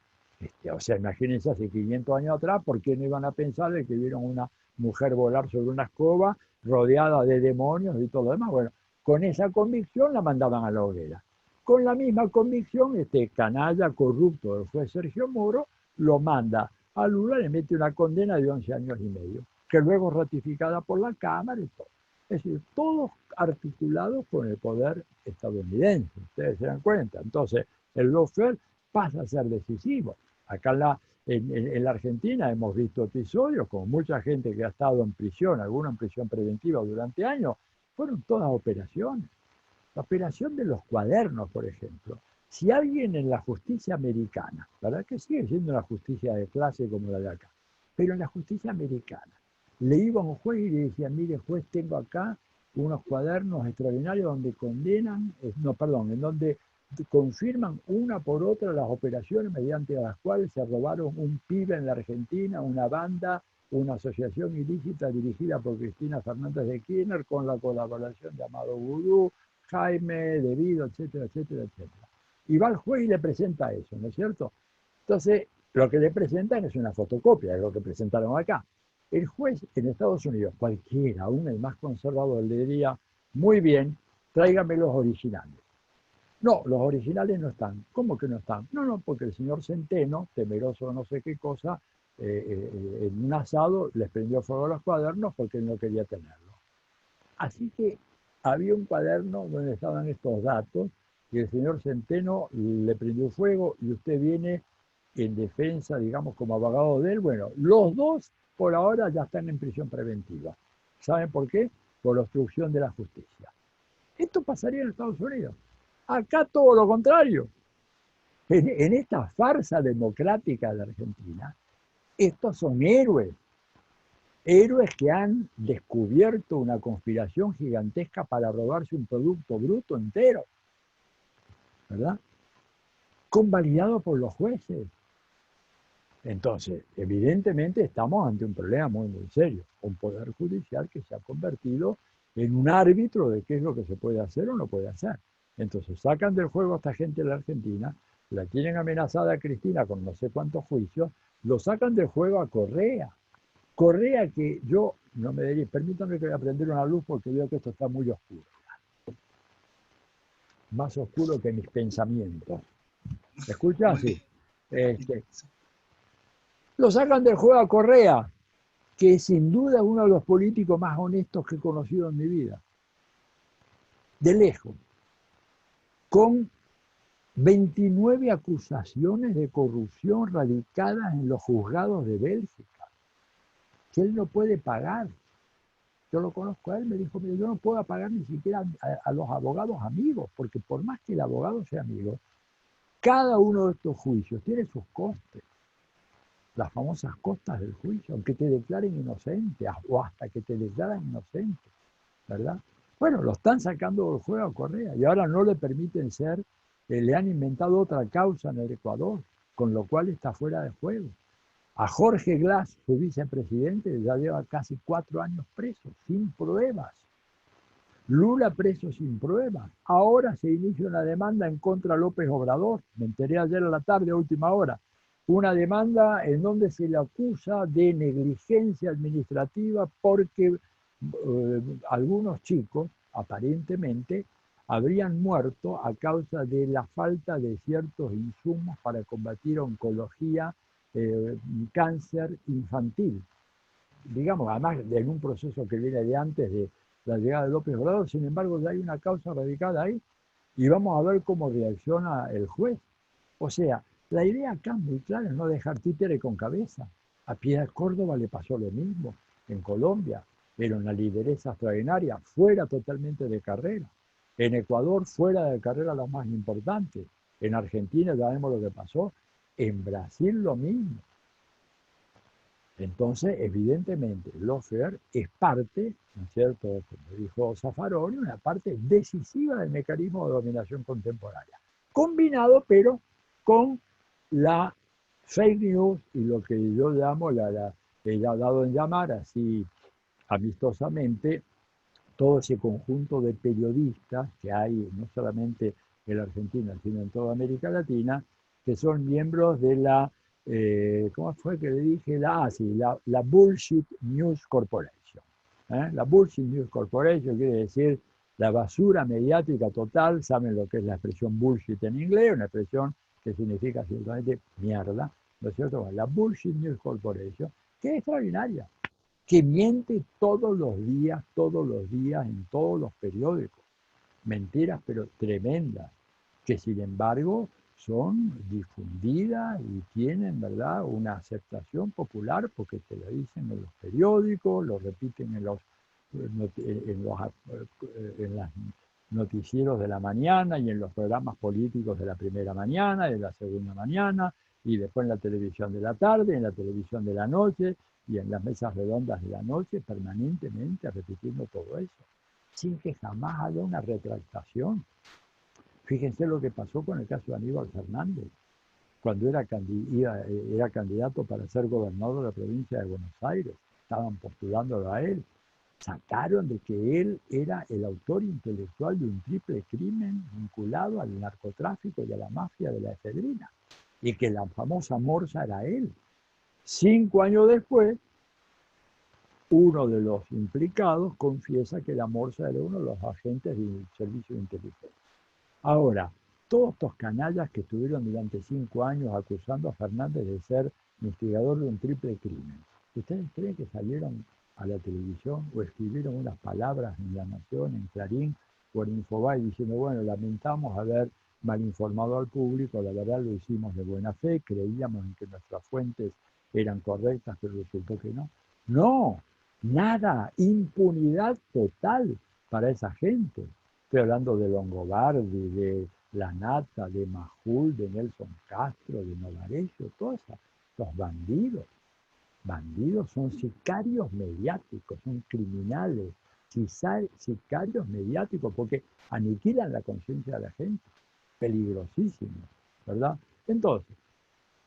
O sea, imagínense hace 500 años atrás, ¿por qué no iban a pensar de que vieron una mujer volar sobre una escoba rodeada de demonios y todo lo demás? Bueno, con esa convicción la mandaban a la hoguera. Con la misma convicción, este canalla corrupto del juez Sergio Moro lo manda a Lula, le mete una condena de 11 años y medio, que luego es ratificada por la Cámara y todo. Es decir, todos articulados con el poder estadounidense, ustedes se dan cuenta. Entonces, el lawfare pasa a ser decisivo. Acá en la Argentina hemos visto episodios con mucha gente que ha estado en prisión, algunos en prisión preventiva durante años, fueron todas operaciones. La operación de los cuadernos, por ejemplo. Si alguien en la justicia americana, ¿verdad?, que sigue siendo una justicia de clase como la de acá, pero en la justicia americana, le iba a un juez y le decía, mire juez, tengo acá unos cuadernos extraordinarios donde condenan, en donde confirman una por otra las operaciones mediante las cuales se robaron un pibe en la Argentina, una banda, una asociación ilícita dirigida por Cristina Fernández de Kirchner con la colaboración de Amado Vudú, Jaime, Debido, etcétera, etcétera, etcétera. Y va al juez y le presenta eso, ¿no es cierto? Entonces, lo que le presentan es una fotocopia de lo que presentaron acá. El juez en Estados Unidos, cualquiera, aún el más conservador, le diría, muy bien, tráigame los originales. No, los originales no están. ¿Cómo que no están? No, no, porque el señor Centeno, temeroso de no sé qué cosa, en un asado les prendió fuego a los cuadernos porque él no quería tenerlos. Así que había un cuaderno donde estaban estos datos y el señor Centeno le prendió fuego y usted viene en defensa, digamos, como abogado de él. Bueno, los dos por ahora ya están en prisión preventiva. ¿Saben por qué? Por obstrucción de la justicia. Esto pasaría en Estados Unidos. Acá todo lo contrario. En esta farsa democrática de Argentina, estos son héroes. Héroes que han descubierto una conspiración gigantesca para robarse un producto bruto entero, ¿verdad? Convalidado por los jueces. Entonces, evidentemente estamos ante un problema muy, muy serio. Un poder judicial que se ha convertido en un árbitro de qué es lo que se puede hacer o no puede hacer. Entonces, sacan del juego a esta gente de la Argentina, la tienen amenazada a Cristina con no sé cuántos juicios, lo sacan del juego a Correa. Correa que yo, no me diría, permítanme que voy a prender una luz porque veo que esto está muy oscuro. Más oscuro que mis pensamientos. ¿Me escuchas? Sí. Lo sacan del juego a Correa, que es sin duda uno de los políticos más honestos que he conocido en mi vida. De lejos. Con 29 acusaciones de corrupción radicadas en los juzgados de Bélgica, que él no puede pagar. Yo lo conozco a él, me dijo, mire, yo no puedo pagar ni siquiera a los abogados amigos, porque por más que el abogado sea amigo, cada uno de estos juicios tiene sus costes. Las famosas costas del juicio, aunque te declaren inocente o hasta que te declaran inocente, ¿verdad? Bueno, lo están sacando del juego a Correa y ahora no le permiten ser, le han inventado otra causa en el Ecuador, con lo cual está fuera de juego. A Jorge Glass, su vicepresidente, ya lleva casi 4 años preso, sin pruebas. Lula preso sin pruebas. Ahora se inicia una demanda en contra de López Obrador. Me enteré ayer a la tarde, a última hora. Una demanda en donde se le acusa de negligencia administrativa porque algunos chicos, aparentemente, habrían muerto a causa de la falta de ciertos insumos para combatir oncología, cáncer infantil. Digamos, además en un proceso que viene de antes de la llegada de López Obrador, sin embargo, ya hay una causa radicada ahí y vamos a ver cómo reacciona el juez. O sea, la idea acá muy clara es no dejar títere con cabeza. A Piedad Córdoba le pasó lo mismo en Colombia. Era una lideresa extraordinaria, fuera totalmente de carrera. En Ecuador, fuera de carrera la más importante. En Argentina ya vemos lo que pasó. En Brasil lo mismo. Entonces, evidentemente, lawfare es parte, ¿no es cierto?, como dijo Zaffaroni, una parte decisiva del mecanismo de dominación contemporánea. Combinado, pero, con la fake news y lo que yo llamo, ella ha dado en llamar así amistosamente, todo ese conjunto de periodistas que hay no solamente en la Argentina, sino en toda América Latina, que son miembros de la, ¿cómo fue que le dije? La Bullshit News Corporation. La Bullshit News Corporation quiere decir la basura mediática total. Saben lo que es la expresión bullshit en inglés, una expresión que significa ciertamente mierda, ¿no es cierto? Bueno, la Bullshit News Corporation, que es extraordinaria, que miente todos los días, en todos los periódicos. Mentiras, pero tremendas, que sin embargo son difundidas y tienen, ¿verdad?, una aceptación popular porque te lo dicen en los periódicos, lo repiten en los noticieros de la mañana y en los programas políticos de la primera mañana, de la segunda mañana, y después en la televisión de la tarde, en la televisión de la noche, y en las mesas redondas de la noche, permanentemente repitiendo todo eso, sin que jamás haya una retractación. Fíjense lo que pasó con el caso de Aníbal Fernández, cuando era candidato para ser gobernador de la provincia de Buenos Aires, estaban postulándolo a él, sacaron de que él era el autor intelectual de un triple crimen vinculado al narcotráfico y a la mafia de la efedrina, y que la famosa morsa era él. 5 años después, uno de los implicados confiesa que la Morsa era uno de los agentes del servicio de inteligencia. Ahora, todos estos canallas que estuvieron durante 5 años acusando a Fernández de ser instigador de un triple crimen, ¿ustedes creen que salieron a la televisión o escribieron unas palabras en La Nación, en Clarín o en Infobae diciendo, bueno, lamentamos haber mal informado al público, la verdad lo hicimos de buena fe, creíamos en que nuestras fuentes eran correctas, pero resultó que no? No, nada, impunidad total para esa gente. Estoy hablando de Longobardi, de Lanata, de Majul, de Nelson Castro, de Novarecio, todos esos bandidos. Bandidos son sicarios mediáticos, son criminales, sicarios mediáticos, porque aniquilan la conciencia de la gente. Peligrosísimo, ¿verdad? Entonces,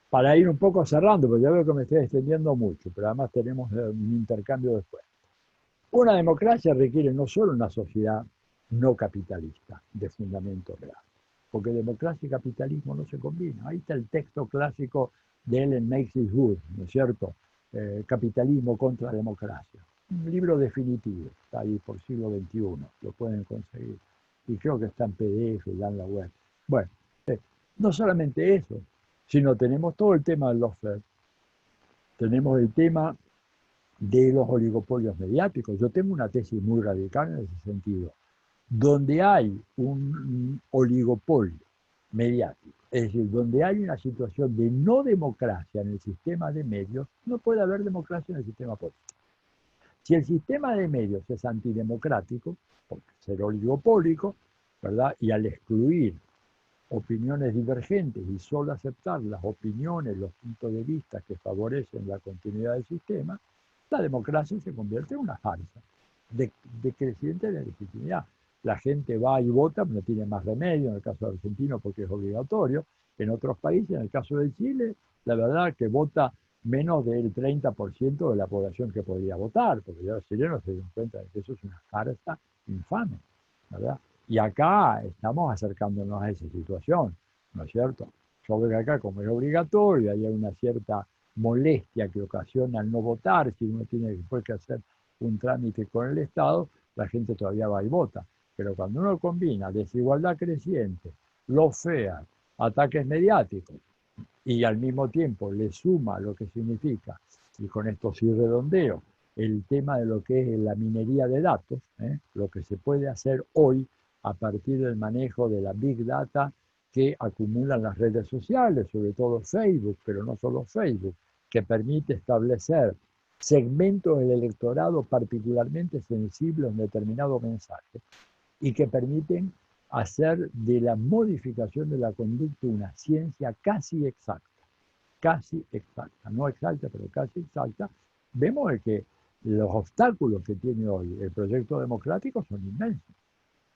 para ir un poco cerrando, porque ya veo que me estoy extendiendo mucho, pero además tenemos un intercambio después. Una democracia requiere no solo una sociedad no capitalista de fundamento real, porque democracia y capitalismo no se combinan. Ahí está el texto clásico de Ellen Makes It Good, ¿no es cierto? Capitalismo contra democracia. Un libro definitivo, está ahí por siglo XXI, lo pueden conseguir. Y creo que está en PDF, ya en la web. Bueno, no solamente eso, sino tenemos todo el tema del lawfare, tenemos el tema de los oligopolios mediáticos. Yo tengo una tesis muy radical en ese sentido. Donde hay un oligopolio mediático, es decir, donde hay una situación de no democracia en el sistema de medios, no puede haber democracia en el sistema político. Si el sistema de medios es antidemocrático, porque ser oligopólico, ¿verdad? Y al excluir opiniones divergentes y solo aceptar las opiniones, los puntos de vista que favorecen la continuidad del sistema, la democracia se convierte en una farsa decreciente de legitimidad. La gente va y vota, no tiene más remedio, en el caso argentino porque es obligatorio. En otros países, en el caso de Chile, la verdad que vota menos del 30% de la población que podría votar, porque ya los chilenos se dan cuenta de que eso es una farsa infame, ¿verdad? Y acá estamos acercándonos a esa situación, ¿no es cierto? Yo veo que acá, como es obligatorio, hay una cierta molestia que ocasiona el no votar, si uno tiene después que hacer un trámite con el Estado, la gente todavía va y vota. Pero cuando uno combina desigualdad creciente, lawfare, ataques mediáticos, y al mismo tiempo le suma lo que significa, y con esto sí redondeo, el tema de lo que es la minería de datos, lo que se puede hacer hoy a partir del manejo de la Big Data que acumulan las redes sociales, sobre todo Facebook, pero no solo Facebook, que permite establecer segmentos del electorado particularmente sensibles a un determinado mensaje y que permiten hacer de la modificación de la conducta una ciencia casi exacta, no exacta, pero casi exacta. Vemos que los obstáculos que tiene hoy el proyecto democrático son inmensos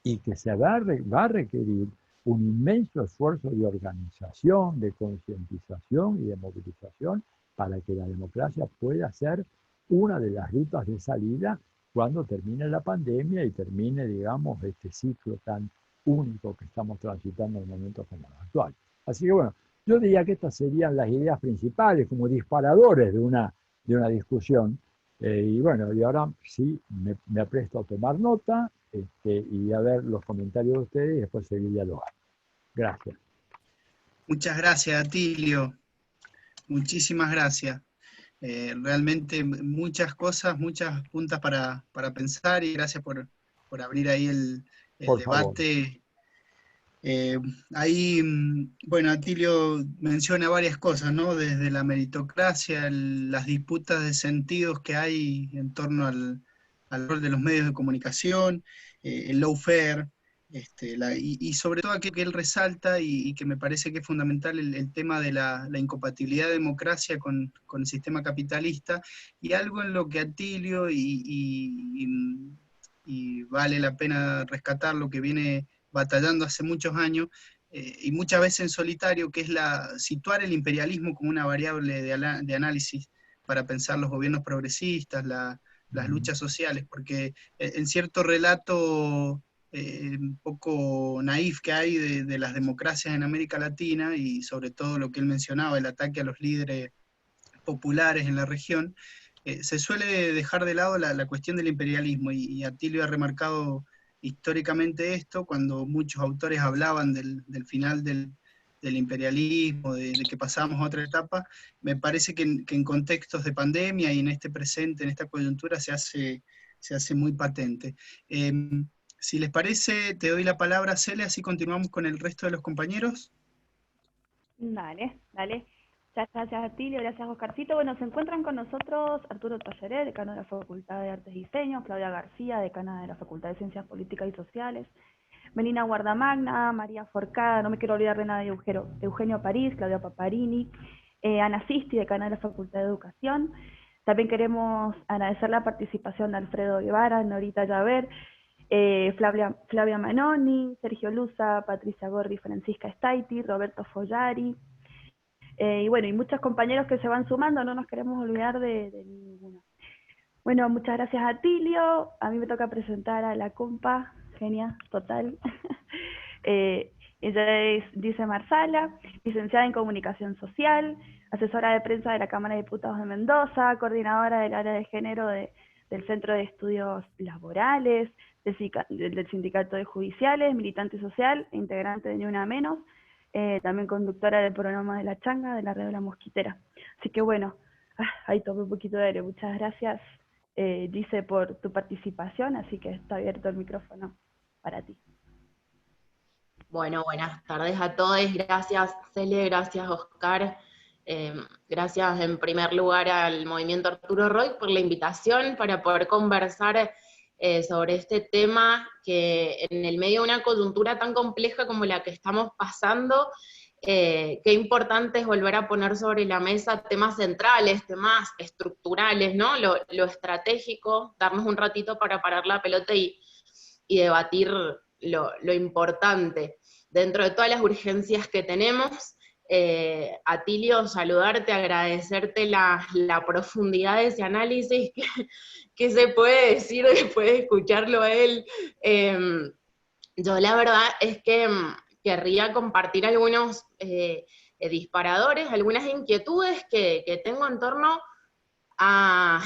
y que se va a requerir un inmenso esfuerzo de organización, de concientización y de movilización para que la democracia pueda ser una de las rutas de salida cuando termine la pandemia y termine, digamos, este ciclo tan único que estamos transitando en momentos como los actuales. Así que bueno, yo diría que estas serían las ideas principales como disparadores de una discusión. Y bueno, y ahora sí me apresto a tomar nota y a ver los comentarios de ustedes y después seguir dialogando. Gracias. Muchas gracias, Atilio. Muchísimas gracias. Realmente muchas cosas, muchas puntas para pensar y gracias por abrir ahí el debate. Ahí, bueno, Atilio menciona varias cosas, ¿no? Desde la meritocracia, las disputas de sentidos que hay en torno al rol de los medios de comunicación, el lawfare, y sobre todo aquello que él resalta y que me parece que es fundamental, el tema de la incompatibilidad de democracia con el sistema capitalista, y algo en lo que Atilio, y vale la pena rescatar lo que viene batallando hace muchos años, y muchas veces en solitario, que es situar el imperialismo como una variable de análisis para pensar los gobiernos progresistas, las luchas sociales, porque en cierto relato un poco naif que hay de las democracias en América Latina, y sobre todo lo que él mencionaba, el ataque a los líderes populares en la región, se suele dejar de lado la cuestión del imperialismo, y Atilio ha remarcado históricamente esto, cuando muchos autores hablaban del final del imperialismo, de que pasamos a otra etapa. Me parece que en contextos de pandemia y en este presente, en esta coyuntura, se hace muy patente. Si les parece, te doy la palabra, Cele, así continuamos con el resto de los compañeros. Dale, dale. Muchas gracias, Atilio, gracias, Oscarcito. Bueno, se encuentran con nosotros Arturo Talleré, decano de la Facultad de Artes y Diseño, Claudia García, decana de la Facultad de Ciencias Políticas y Sociales, Melina Guardamagna, María Forcada, no me quiero olvidar de nada, Eugenio París, Claudia Paparini, Ana Sisti, decana de la Facultad de Educación. También queremos agradecer la participación de Alfredo Guevara, Norita Llaver, Flavia Manoni, Sergio Luza, Patricia Gorri, Francisca Staiti, Roberto Follari, y bueno, y muchos compañeros que se van sumando, no nos queremos olvidar de ninguno. Bueno, muchas gracias a Atilio, a mí me toca presentar a la compa, genia, total. Ella es Dice Marsala, licenciada en Comunicación Social, asesora de prensa de la Cámara de Diputados de Mendoza, coordinadora del área de género del Centro de Estudios Laborales, del Sindicato de Judiciales, militante social e integrante de Ni Una Menos, también conductora del programa de La Changa, de la Red de la Mosquitera. Así que bueno, ahí tomé un poquito de aire. Muchas gracias, Dice, por tu participación, así que está abierto el micrófono para ti. Bueno, buenas tardes a todos. Gracias, Cele, gracias, Oscar. Gracias en primer lugar al Movimiento Arturo Roig por la invitación para poder conversar sobre este tema que en el medio de una coyuntura tan compleja como la que estamos pasando, qué importante es volver a poner sobre la mesa temas centrales, temas estructurales, ¿no? Lo estratégico, darnos un ratito para parar la pelota y debatir lo importante. Dentro de todas las urgencias que tenemos, Atilio, saludarte, agradecerte la profundidad de ese análisis que se puede decir después de escucharlo a él. Yo la verdad es que querría compartir algunos disparadores, algunas inquietudes que tengo en torno a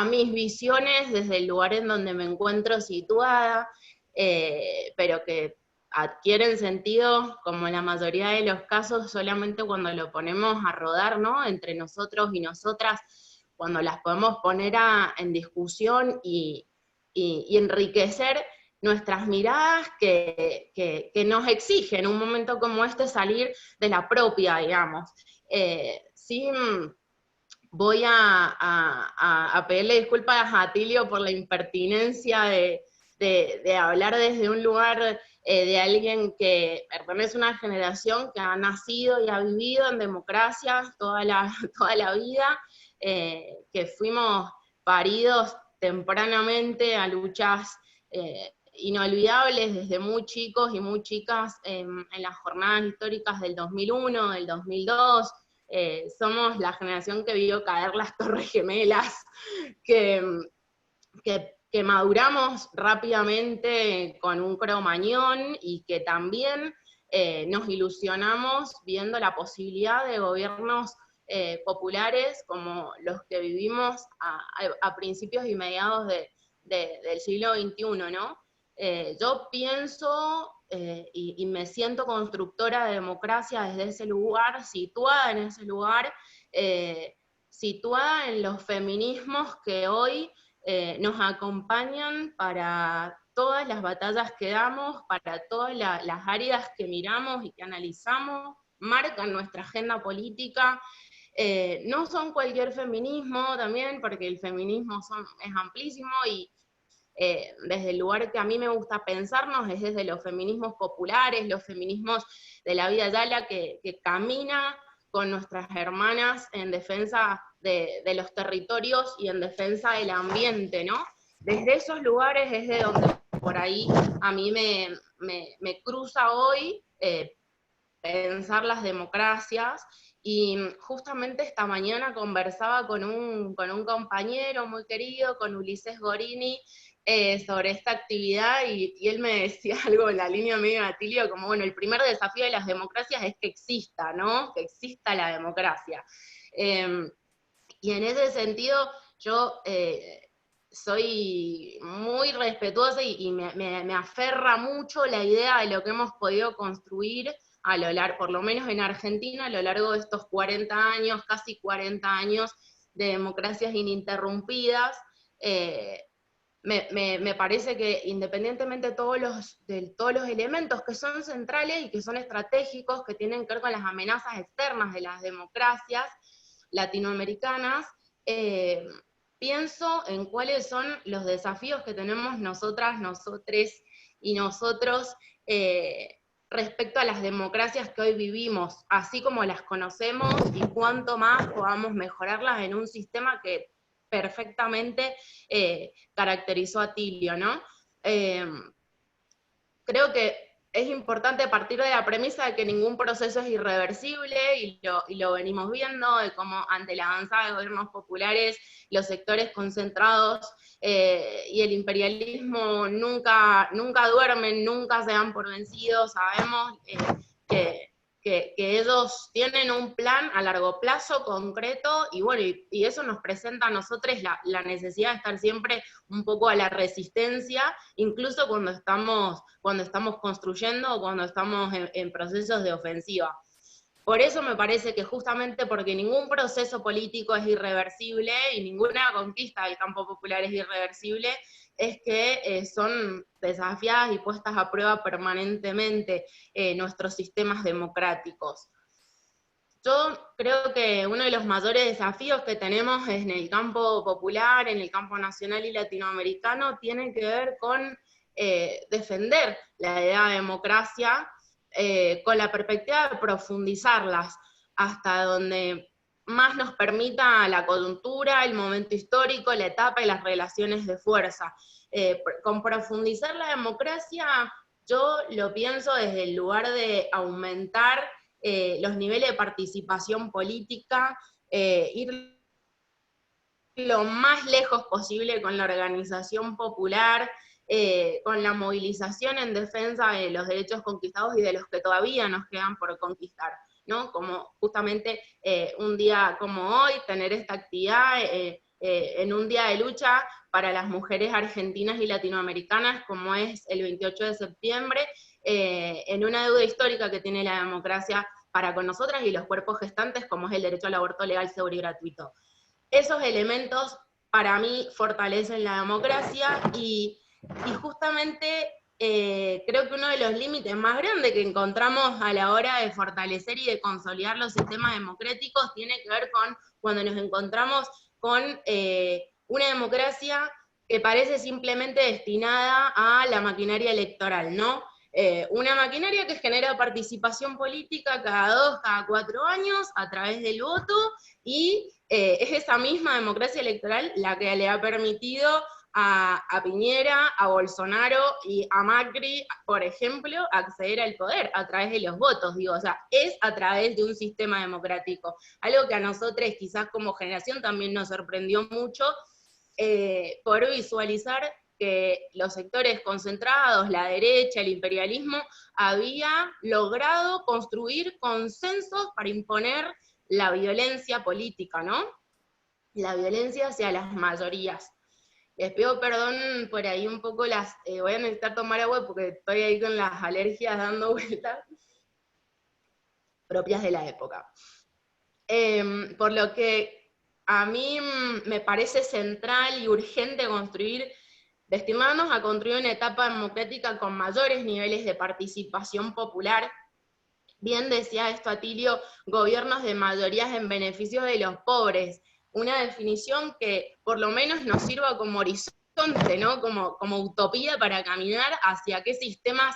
mis visiones desde el lugar en donde me encuentro situada, pero que adquieren sentido, como en la mayoría de los casos, solamente cuando lo ponemos a rodar, ¿no? Entre nosotros y nosotras, cuando las podemos poner en discusión y enriquecer nuestras miradas que nos exigen en un momento como este salir de la propia, digamos. Sí, voy a pedirle disculpas a Atilio por la impertinencia de hablar desde un lugar de alguien que pertenece a una generación que ha nacido y ha vivido en democracia toda la vida, que fuimos paridos tempranamente a luchas inolvidables desde muy chicos y muy chicas en las jornadas históricas del 2001, del 2002, somos la generación que vio caer las Torres Gemelas, que maduramos rápidamente con un Cromañón y que también nos ilusionamos viendo la posibilidad de gobiernos populares como los que vivimos a principios y mediados del siglo XXI, ¿no? Yo pienso y me siento constructora de democracia desde ese lugar, situada en ese lugar, situada en los feminismos que hoy nos acompañan para todas las batallas que damos, para todas las áreas que miramos y que analizamos, marcan nuestra agenda política. No son cualquier feminismo también, porque el feminismo es amplísimo y desde el lugar que a mí me gusta pensarnos es desde los feminismos populares, los feminismos de la vida yala que camina con nuestras hermanas en defensa de los territorios y en defensa del ambiente, ¿no? Desde esos lugares es de donde por ahí a mí me cruza hoy pensar las democracias, y justamente esta mañana conversaba con un compañero muy querido, con Ulises Gorini, sobre esta actividad, y él me decía algo en la línea medio de Atilio, como bueno, el primer desafío de las democracias es que exista, ¿no? Que exista la democracia. Y en ese sentido, yo soy muy respetuosa y me aferra mucho la idea de lo que hemos podido construir a lo largo, por lo menos en Argentina, a lo largo de estos 40 años, casi 40 años de democracias ininterrumpidas. Me parece que independientemente de todos los elementos que son centrales y que son estratégicos, que tienen que ver con las amenazas externas de las democracias latinoamericanas, pienso en cuáles son los desafíos que tenemos nosotras, nosotres y nosotros respecto a las democracias que hoy vivimos, así como las conocemos, y cuánto más podamos mejorarlas en un sistema que perfectamente caracterizó a Tilio, ¿no? Creo que es importante partir de la premisa de que ningún proceso es irreversible, y lo venimos viendo, de cómo ante la avanzada de gobiernos populares, los sectores concentrados y el imperialismo nunca duermen, nunca se dan por vencidos. Sabemos que ellos tienen un plan a largo plazo concreto, y bueno, y eso nos presenta a nosotros la necesidad de estar siempre un poco a la resistencia, incluso cuando estamos construyendo o cuando estamos en procesos de ofensiva. Por eso me parece que justamente porque ningún proceso político es irreversible y ninguna conquista del campo popular es irreversible, es que son desafiadas y puestas a prueba permanentemente nuestros sistemas democráticos. Yo creo que uno de los mayores desafíos que tenemos en el campo popular, en el campo nacional y latinoamericano, tiene que ver con defender la idea de democracia con la perspectiva de profundizarlas hasta donde más nos permita la coyuntura, el momento histórico, la etapa y las relaciones de fuerza. Con profundizar la democracia, yo lo pienso desde el lugar de aumentar los niveles de participación política, ir lo más lejos posible con la organización popular, con la movilización en defensa de los derechos conquistados y de los que todavía nos quedan por conquistar, ¿no? Como justamente un día como hoy, tener esta actividad en un día de lucha para las mujeres argentinas y latinoamericanas, como es el 28 de septiembre, en una deuda histórica que tiene la democracia para con nosotras y los cuerpos gestantes, como es el derecho al aborto legal, seguro y gratuito. Esos elementos, para mí, fortalecen la democracia, y justamente creo que uno de los límites más grandes que encontramos a la hora de fortalecer y de consolidar los sistemas democráticos tiene que ver con cuando nos encontramos con una democracia que parece simplemente destinada a la maquinaria electoral, ¿no? Una maquinaria que genera participación política cada 4 años a través del voto, y es esa misma democracia electoral la que le ha permitido a Piñera, a Bolsonaro y a Macri, por ejemplo, acceder al poder a través de los votos, digo, o sea, es a través de un sistema democrático, algo que a nosotros quizás como generación también nos sorprendió mucho, poder visualizar que los sectores concentrados, la derecha, el imperialismo, había logrado construir consensos para imponer la violencia política, ¿no? La violencia hacia las mayorías. Les pido perdón por ahí un poco voy a necesitar tomar agua porque estoy ahí con las alergias dando vueltas, propias de la época. Por lo que a mí me parece central y urgente destinarnos a construir una etapa democrática con mayores niveles de participación popular. Bien decía esto Atilio, gobiernos de mayorías en beneficio de los pobres, una definición que por lo menos nos sirva como horizonte, ¿no? Como utopía para caminar hacia qué sistemas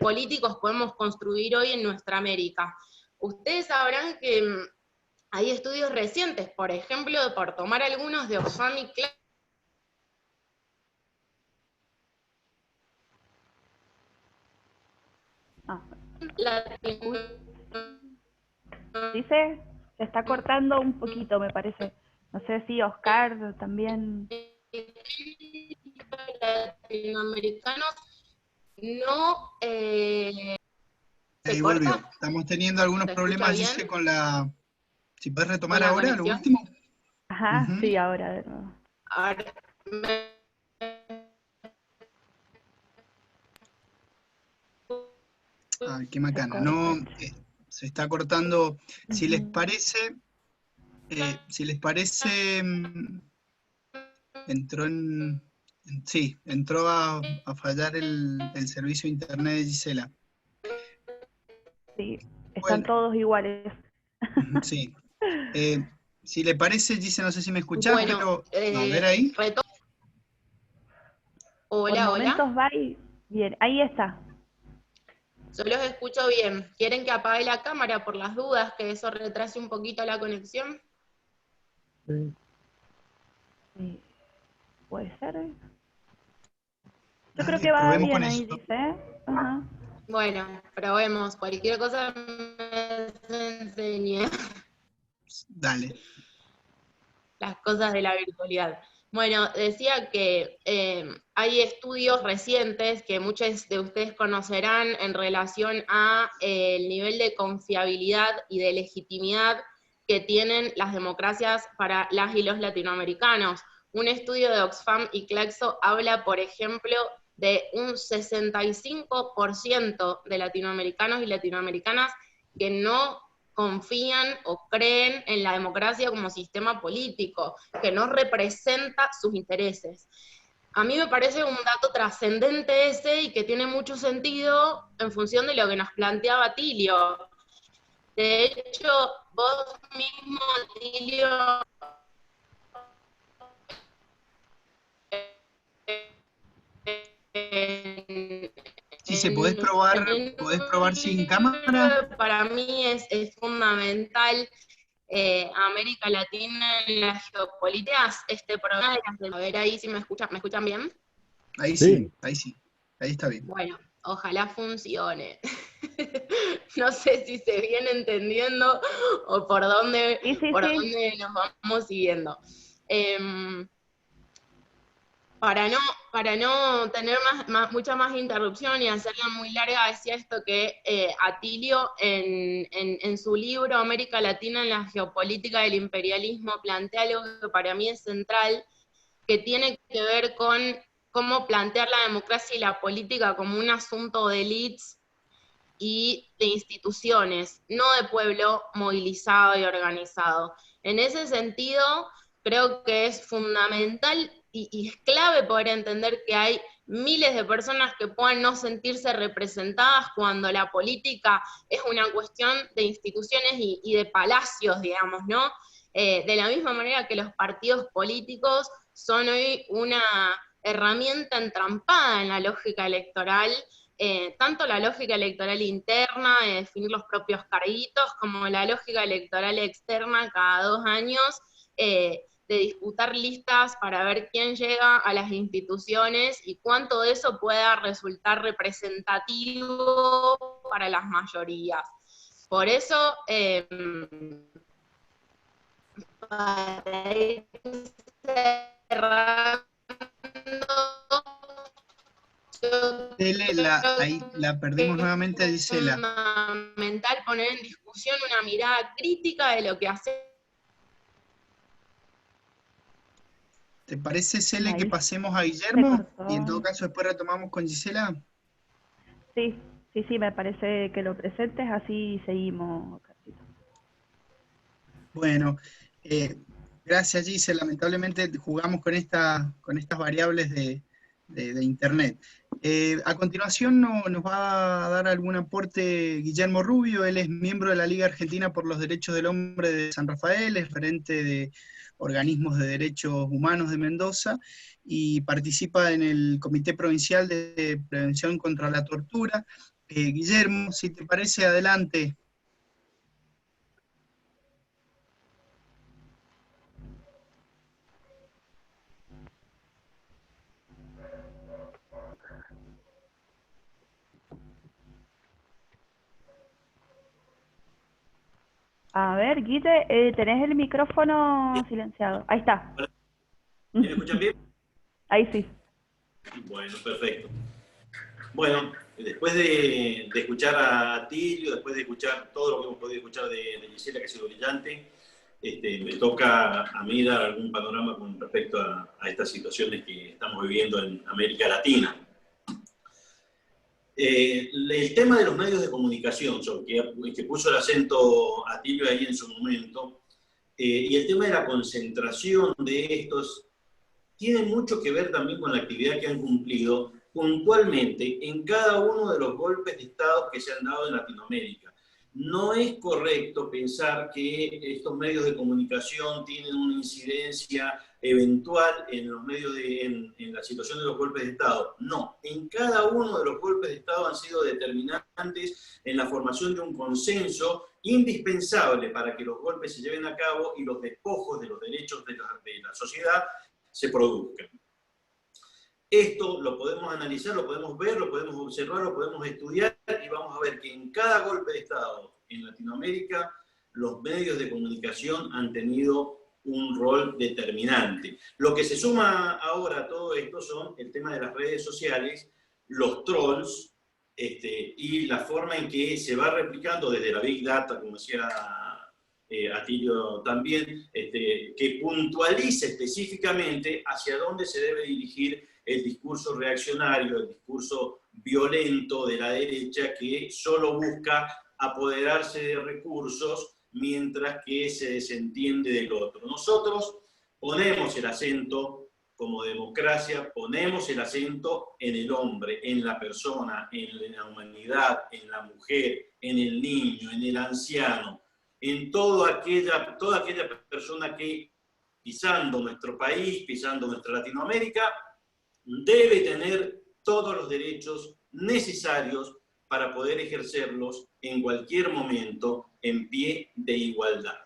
políticos podemos construir hoy en nuestra América. Ustedes sabrán que hay estudios recientes, por ejemplo, por tomar algunos de Oxfam y Clark. Dice, se está cortando un poquito, me parece. No sé si Oscar también. Latinoamericanos no. Ahí volvió. Estamos teniendo algunos problemas, dice, con la. Si puedes retomar ahora lo último. Ajá, Ujú. sí, ahora de nuevo. Ahora, Ay, qué Se macana. No, corta. se está cortando. Si les Ujú. parece, entró sí, entró a fallar el servicio de internet de Gisela. Sí, están Bueno, todos iguales. sí. Eh, si le parece, Gisela, no sé si me escuchás, bueno, pero a ver ahí. Por hola, hola. momentos va y bien, ahí está. Yo los escucho bien. ¿Quieren que apague la cámara por las dudas, que eso retrase un poquito la conexión? Sí. Sí, puede ser. Yo creo Dale, que va probemos con bien eso. ahí, dice. Ajá. Bueno, probemos. Cualquier cosa me enseñe Dale. las cosas de la virtualidad. Bueno, decía que hay estudios recientes que muchos de ustedes conocerán en relación a el nivel de confiabilidad y de legitimidad que tienen las democracias para las y los latinoamericanos. Un estudio de Oxfam y Claxo habla, por ejemplo, de un 65% de latinoamericanos y latinoamericanas que no confían o creen en la democracia como sistema político, que no representa sus intereses. A mí me parece un dato trascendente ese y que tiene mucho sentido en función de lo que nos planteaba Tilio. De hecho, vos mismo, Tilio, Si se en podés un probar sin cámara. libro para mí es fundamental América Latina en las geopolíticas, este programa, a ver ahí si me escuchan bien. Ahí sí, Sí, ahí sí. Ahí está bien. Bueno, ojalá funcione. No sé si se viene entendiendo o Sí, sí, por sí. dónde nos vamos siguiendo. Em, para no tener mucha más interrupción y hacerla muy larga, decía esto que Atilio en su libro América Latina en la geopolítica del imperialismo plantea algo que para mí es central, que tiene que ver con cómo plantear la democracia y la política como un asunto de élites y de instituciones, no de pueblo movilizado y organizado. En ese sentido, creo que es fundamental y es clave poder entender que hay miles de personas que puedan no sentirse representadas cuando la política es una cuestión de instituciones y de palacios, digamos, ¿no? De la misma manera que los partidos políticos son hoy una herramienta entrampada en la lógica electoral, tanto la lógica electoral interna, de definir los propios carguitos, como la lógica electoral externa cada 2 años, de disputar listas para ver quién llega a las instituciones y cuánto de eso pueda resultar representativo para las mayorías. Por eso, para ir cerrando, Ahí la perdimos es nuevamente a Gisela. fundamental poner en discusión una mirada crítica de lo que hacemos. ¿Te parece, Cele, que Ahí pasemos a se Guillermo? Y en todo cortó. caso después retomamos con Gisela. Sí, sí, sí, me parece que lo presentes, así seguimos. Bueno, gracias, Gisela. Lamentablemente jugamos con estas variables de Internet. A continuación nos va a dar algún aporte Guillermo Rubio. Él es miembro de la Liga Argentina por los Derechos del Hombre de San Rafael, es referente de organismos de derechos humanos de Mendoza y participa en el Comité Provincial de Prevención contra la Tortura. Guillermo, si te parece, adelante. A ver, Guille, tenés el micrófono silenciado. Ahí está. Hola. ¿Me escuchan bien? Ahí sí. Bueno, perfecto. Bueno, después de escuchar a Tilio, después de escuchar todo lo que hemos podido escuchar de Gisela, que ha sido brillante, me toca a mí dar algún panorama con respecto a estas situaciones que estamos viviendo en América Latina. El tema de los medios de comunicación, que puso el acento Atilio ahí en su momento, y el tema de la concentración de estos, tiene mucho que ver también con la actividad que han cumplido puntualmente en cada uno de los golpes de Estado que se han dado en Latinoamérica. No es correcto pensar que estos medios de comunicación tienen una incidencia eventual en los medios en la situación de los golpes de Estado. No, en cada uno de los golpes de Estado han sido determinantes en la formación de un consenso indispensable para que los golpes se lleven a cabo y los despojos de los derechos de la sociedad se produzcan. Esto lo podemos analizar, lo podemos ver, lo podemos observar, lo podemos estudiar y vamos a ver que en cada golpe de Estado en Latinoamérica los medios de comunicación han tenido un rol determinante. Lo que se suma ahora a todo esto son el tema de las redes sociales, los trolls y la forma en que se va replicando desde la Big Data, como decía Atilio también, que puntualiza específicamente hacia dónde se debe dirigir el discurso reaccionario, el discurso violento de la derecha que solo busca apoderarse de recursos mientras que se desentiende del otro. Nosotros ponemos el acento como democracia, ponemos el acento en el hombre, en la persona, en la humanidad, en la mujer, en el niño, en el anciano, en toda aquella persona que pisando nuestro país, pisando nuestra Latinoamérica, debe tener todos los derechos necesarios para poder ejercerlos en cualquier momento en pie de igualdad.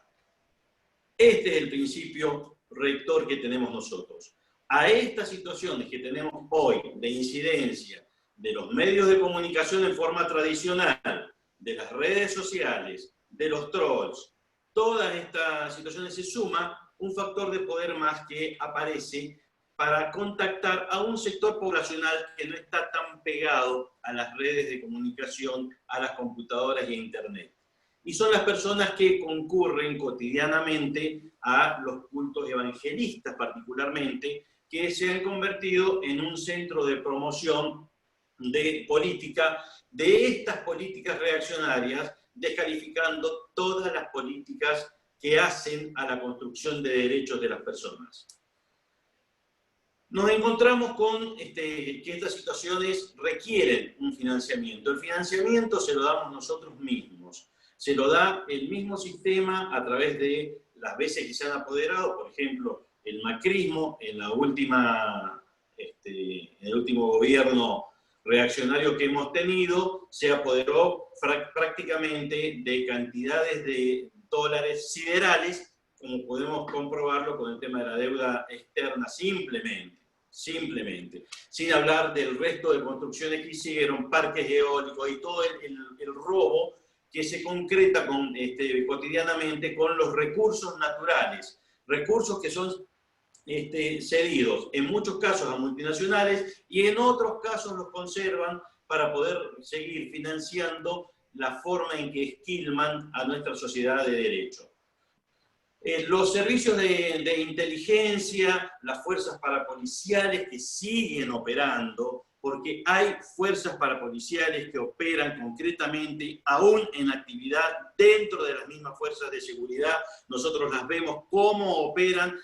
Este es el principio rector que tenemos nosotros. A estas situaciones que tenemos hoy de incidencia de los medios de comunicación en forma tradicional, de las redes sociales, de los trolls, todas estas situaciones se suma un factor de poder más que aparece para contactar a un sector poblacional que no está tan pegado a las redes de comunicación, a las computadoras y a Internet. Y son las personas que concurren cotidianamente a los cultos evangelistas particularmente, que se han convertido en un centro de promoción de política, de estas políticas reaccionarias, descalificando todas las políticas que hacen a la construcción de derechos de las personas. Nos encontramos con que estas situaciones requieren un financiamiento. El financiamiento se lo damos nosotros mismos. Se lo da el mismo sistema a través de las veces que se han apoderado, por ejemplo, el macrismo en el último gobierno reaccionario que hemos tenido, se apoderó prácticamente de cantidades de dólares siderales, como podemos comprobarlo con el tema de la deuda externa simplemente, sin hablar del resto de construcciones que hicieron, parques eólicos y todo el robo que se concreta cotidianamente con los recursos naturales, recursos que son cedidos en muchos casos a multinacionales y en otros casos los conservan para poder seguir financiando la forma en que esquilman a nuestra sociedad de derecho. Los servicios de inteligencia, las fuerzas parapoliciales que siguen operando, porque hay fuerzas parapoliciales que operan concretamente aún en actividad dentro de las mismas fuerzas de seguridad. Nosotros las vemos cómo operan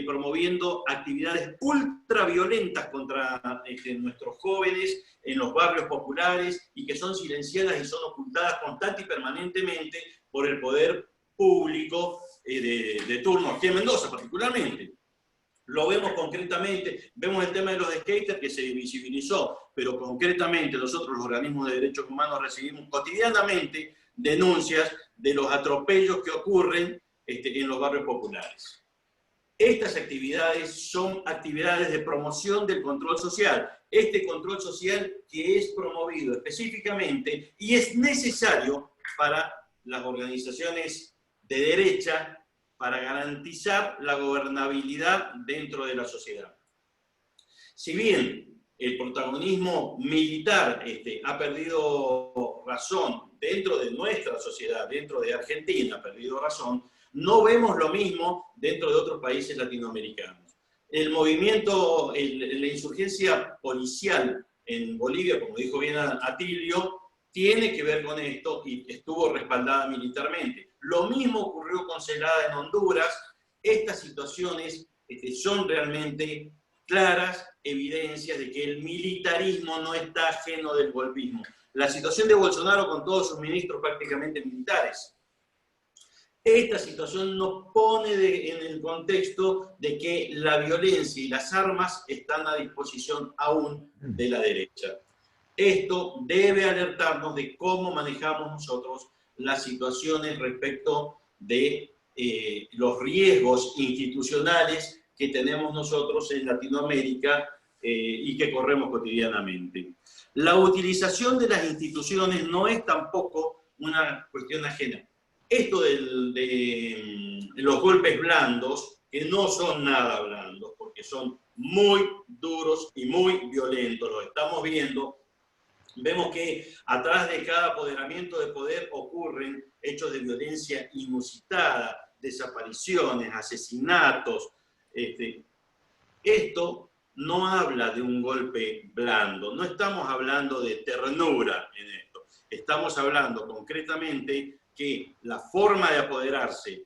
promoviendo actividades ultraviolentas contra nuestros jóvenes en los barrios populares y que son silenciadas y son ocultadas constante y permanentemente por el poder público de turno, aquí en Mendoza particularmente. Lo vemos concretamente, vemos el tema de los skaters que se visibilizó, pero concretamente nosotros los organismos de derechos humanos recibimos cotidianamente denuncias de los atropellos que ocurren en los barrios populares. Estas actividades son actividades de promoción del control social. Este control social que es promovido específicamente y es necesario para las organizaciones de derecha para garantizar la gobernabilidad dentro de la sociedad. Si bien el protagonismo militar ha perdido razón dentro de nuestra sociedad, dentro de Argentina ha perdido razón, No vemos lo mismo dentro de otros países latinoamericanos. El movimiento, la insurgencia policial en Bolivia, como dijo bien Atilio, tiene que ver con esto y estuvo respaldada militarmente. Lo mismo ocurrió con Zelada en Honduras. Estas situaciones son realmente claras evidencias de que el militarismo no está ajeno del golpismo. La situación de Bolsonaro con todos sus ministros prácticamente militares. Esta situación nos pone en el contexto de que la violencia y las armas están a disposición aún de la derecha. Esto debe alertarnos de cómo manejamos nosotros las situaciones respecto de los riesgos institucionales que tenemos nosotros en Latinoamérica y que corremos cotidianamente. La utilización de las instituciones no es tampoco una cuestión ajena. Esto de los golpes blandos, que no son nada blandos, porque son muy duros y muy violentos, lo estamos viendo. Vemos que atrás de cada apoderamiento de poder ocurren hechos de violencia inusitada, desapariciones, asesinatos. Esto no habla de un golpe blando, no estamos hablando de ternura en esto. Estamos hablando concretamente que la forma de apoderarse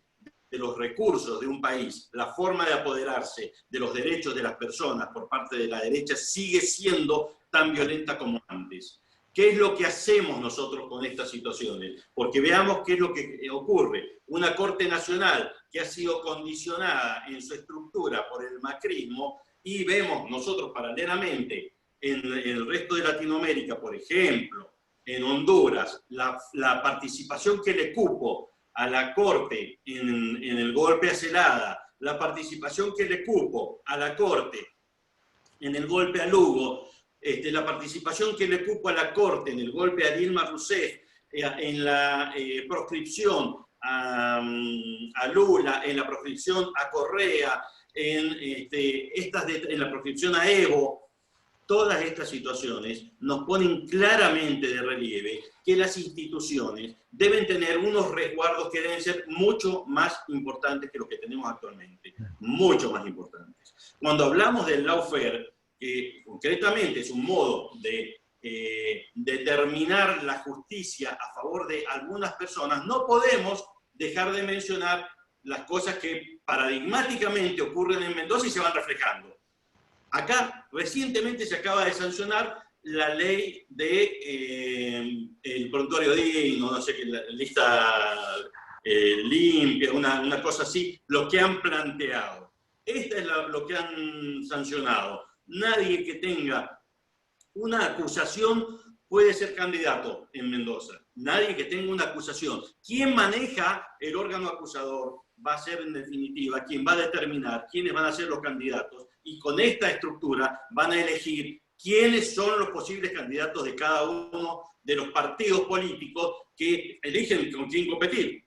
de los recursos de un país, la forma de apoderarse de los derechos de las personas por parte de la derecha sigue siendo tan violenta como antes. ¿Qué es lo que hacemos nosotros con estas situaciones? Porque veamos qué es lo que ocurre. Una Corte Nacional que ha sido condicionada en su estructura por el macrismo, y vemos nosotros paralelamente en el resto de Latinoamérica, por ejemplo, en Honduras, la participación que le cupo a la Corte en el golpe a Zelada, la participación que le cupo a la Corte en el golpe a Lugo, la participación que le cupo a la Corte en el golpe a Dilma Rousseff, en la proscripción a Lula, en la proscripción a Correa, en la proscripción a Evo. Todas estas situaciones nos ponen claramente de relieve que las instituciones deben tener unos resguardos que deben ser mucho más importantes que los que tenemos actualmente, mucho más importantes. Cuando hablamos del lawfare, que concretamente es un modo de determinar la justicia a favor de algunas personas, no podemos dejar de mencionar las cosas que paradigmáticamente ocurren en Mendoza y se van reflejando. Acá recientemente se acaba de sancionar la ley de el prontuario digno, no sé qué, la lista limpia, una cosa así, lo que han planteado. Esta es lo que han sancionado. Nadie que tenga una acusación puede ser candidato en Mendoza. Nadie que tenga una acusación. ¿Quién maneja el órgano acusador? Va a ser en definitiva quien va a determinar quiénes van a ser los candidatos, y con esta estructura van a elegir quiénes son los posibles candidatos de cada uno de los partidos políticos que eligen con quién competir.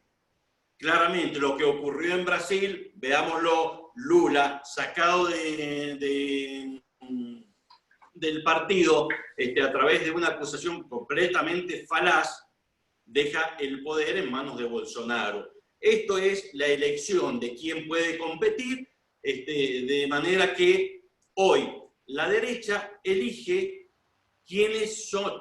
Claramente lo que ocurrió en Brasil, veámoslo, Lula sacado del partido a través de una acusación completamente falaz, deja el poder en manos de Bolsonaro. Esto es la elección de quién puede competir, de manera que hoy la derecha elige quiénes son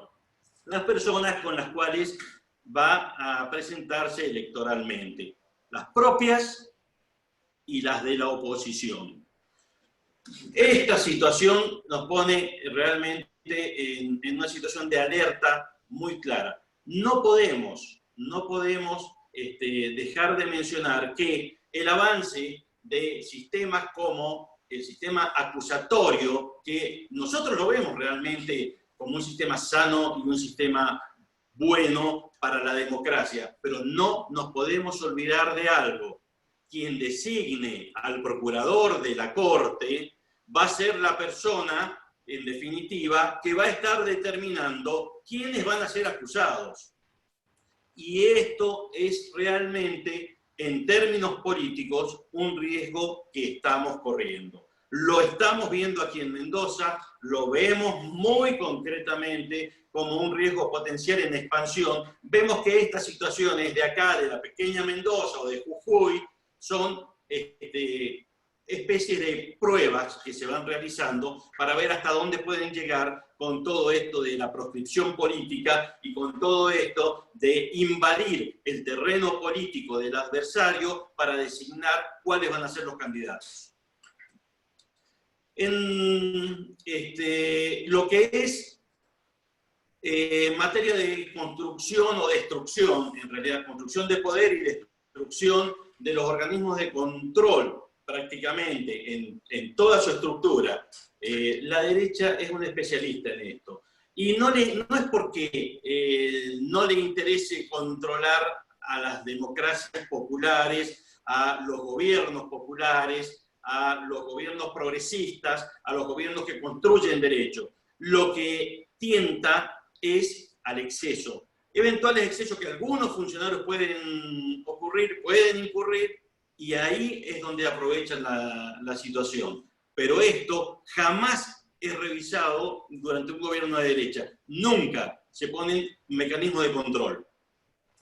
las personas con las cuales va a presentarse electoralmente, las propias y las de la oposición. Esta situación nos pone realmente en una situación de alerta muy clara. No podemos dejar de mencionar que el avance de sistemas como el sistema acusatorio, que nosotros lo vemos realmente como un sistema sano y un sistema bueno para la democracia, pero no nos podemos olvidar de algo. Quien designe al procurador de la Corte va a ser la persona, en definitiva, que va a estar determinando quiénes van a ser acusados. Y esto es realmente, en términos políticos, un riesgo que estamos corriendo. Lo estamos viendo aquí en Mendoza, lo vemos muy concretamente como un riesgo potencial en expansión. Vemos que estas situaciones de acá, de la pequeña Mendoza o de Jujuy, son especies de pruebas que se van realizando para ver hasta dónde pueden llegar con todo esto de la proscripción política y con todo esto de invadir el terreno político del adversario para designar cuáles van a ser los candidatos. En lo que es materia de construcción o destrucción, en realidad construcción de poder y destrucción de los organismos de control, prácticamente en toda su estructura, la derecha es un especialista en esto. Y no es porque no le interese controlar a las democracias populares, a los gobiernos populares, a los gobiernos progresistas, a los gobiernos que construyen derecho. Lo que tienta es al exceso. Eventuales excesos que algunos funcionarios pueden incurrir, y ahí es donde aprovechan la situación. Pero esto jamás es revisado durante un gobierno de derecha. Nunca se ponen mecanismos de control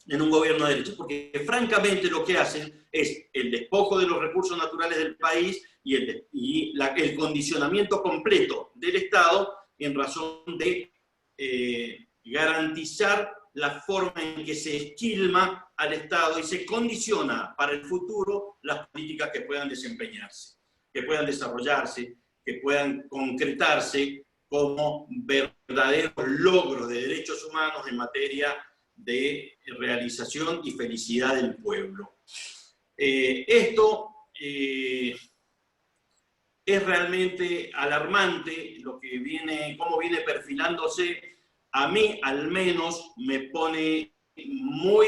en un gobierno de derecha, porque francamente lo que hacen es el despojo de los recursos naturales del país y el condicionamiento completo del Estado en razón de garantizar la forma en que se esquilma al Estado y se condiciona para el futuro las políticas que puedan desempeñarse, que puedan desarrollarse, que puedan concretarse como verdaderos logros de derechos humanos en materia de realización y felicidad del pueblo. Esto es realmente alarmante, cómo viene perfilándose. A mí, al menos, me pone muy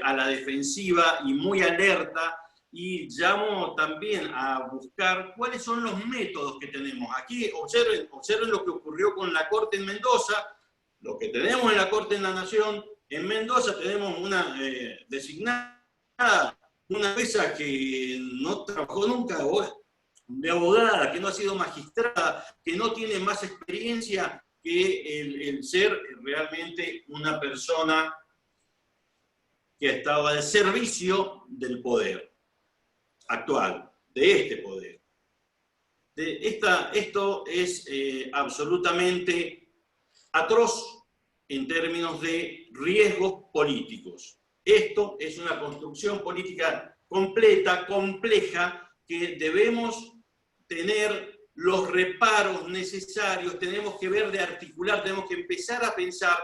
a la defensiva y muy alerta, y llamo también a buscar cuáles son los métodos que tenemos. Aquí observen lo que ocurrió con la Corte en Mendoza, lo que tenemos en la Corte en la Nación. En Mendoza tenemos una designada, una jueza que no trabajó nunca de abogada, que no ha sido magistrada, que no tiene más experiencia que el ser realmente una persona que ha estado al servicio del poder actual, de este poder. Esto es absolutamente atroz en términos de riesgos políticos. Esto es una construcción política completa, compleja, que debemos tener los reparos necesarios, tenemos que ver de articular, tenemos que empezar a pensar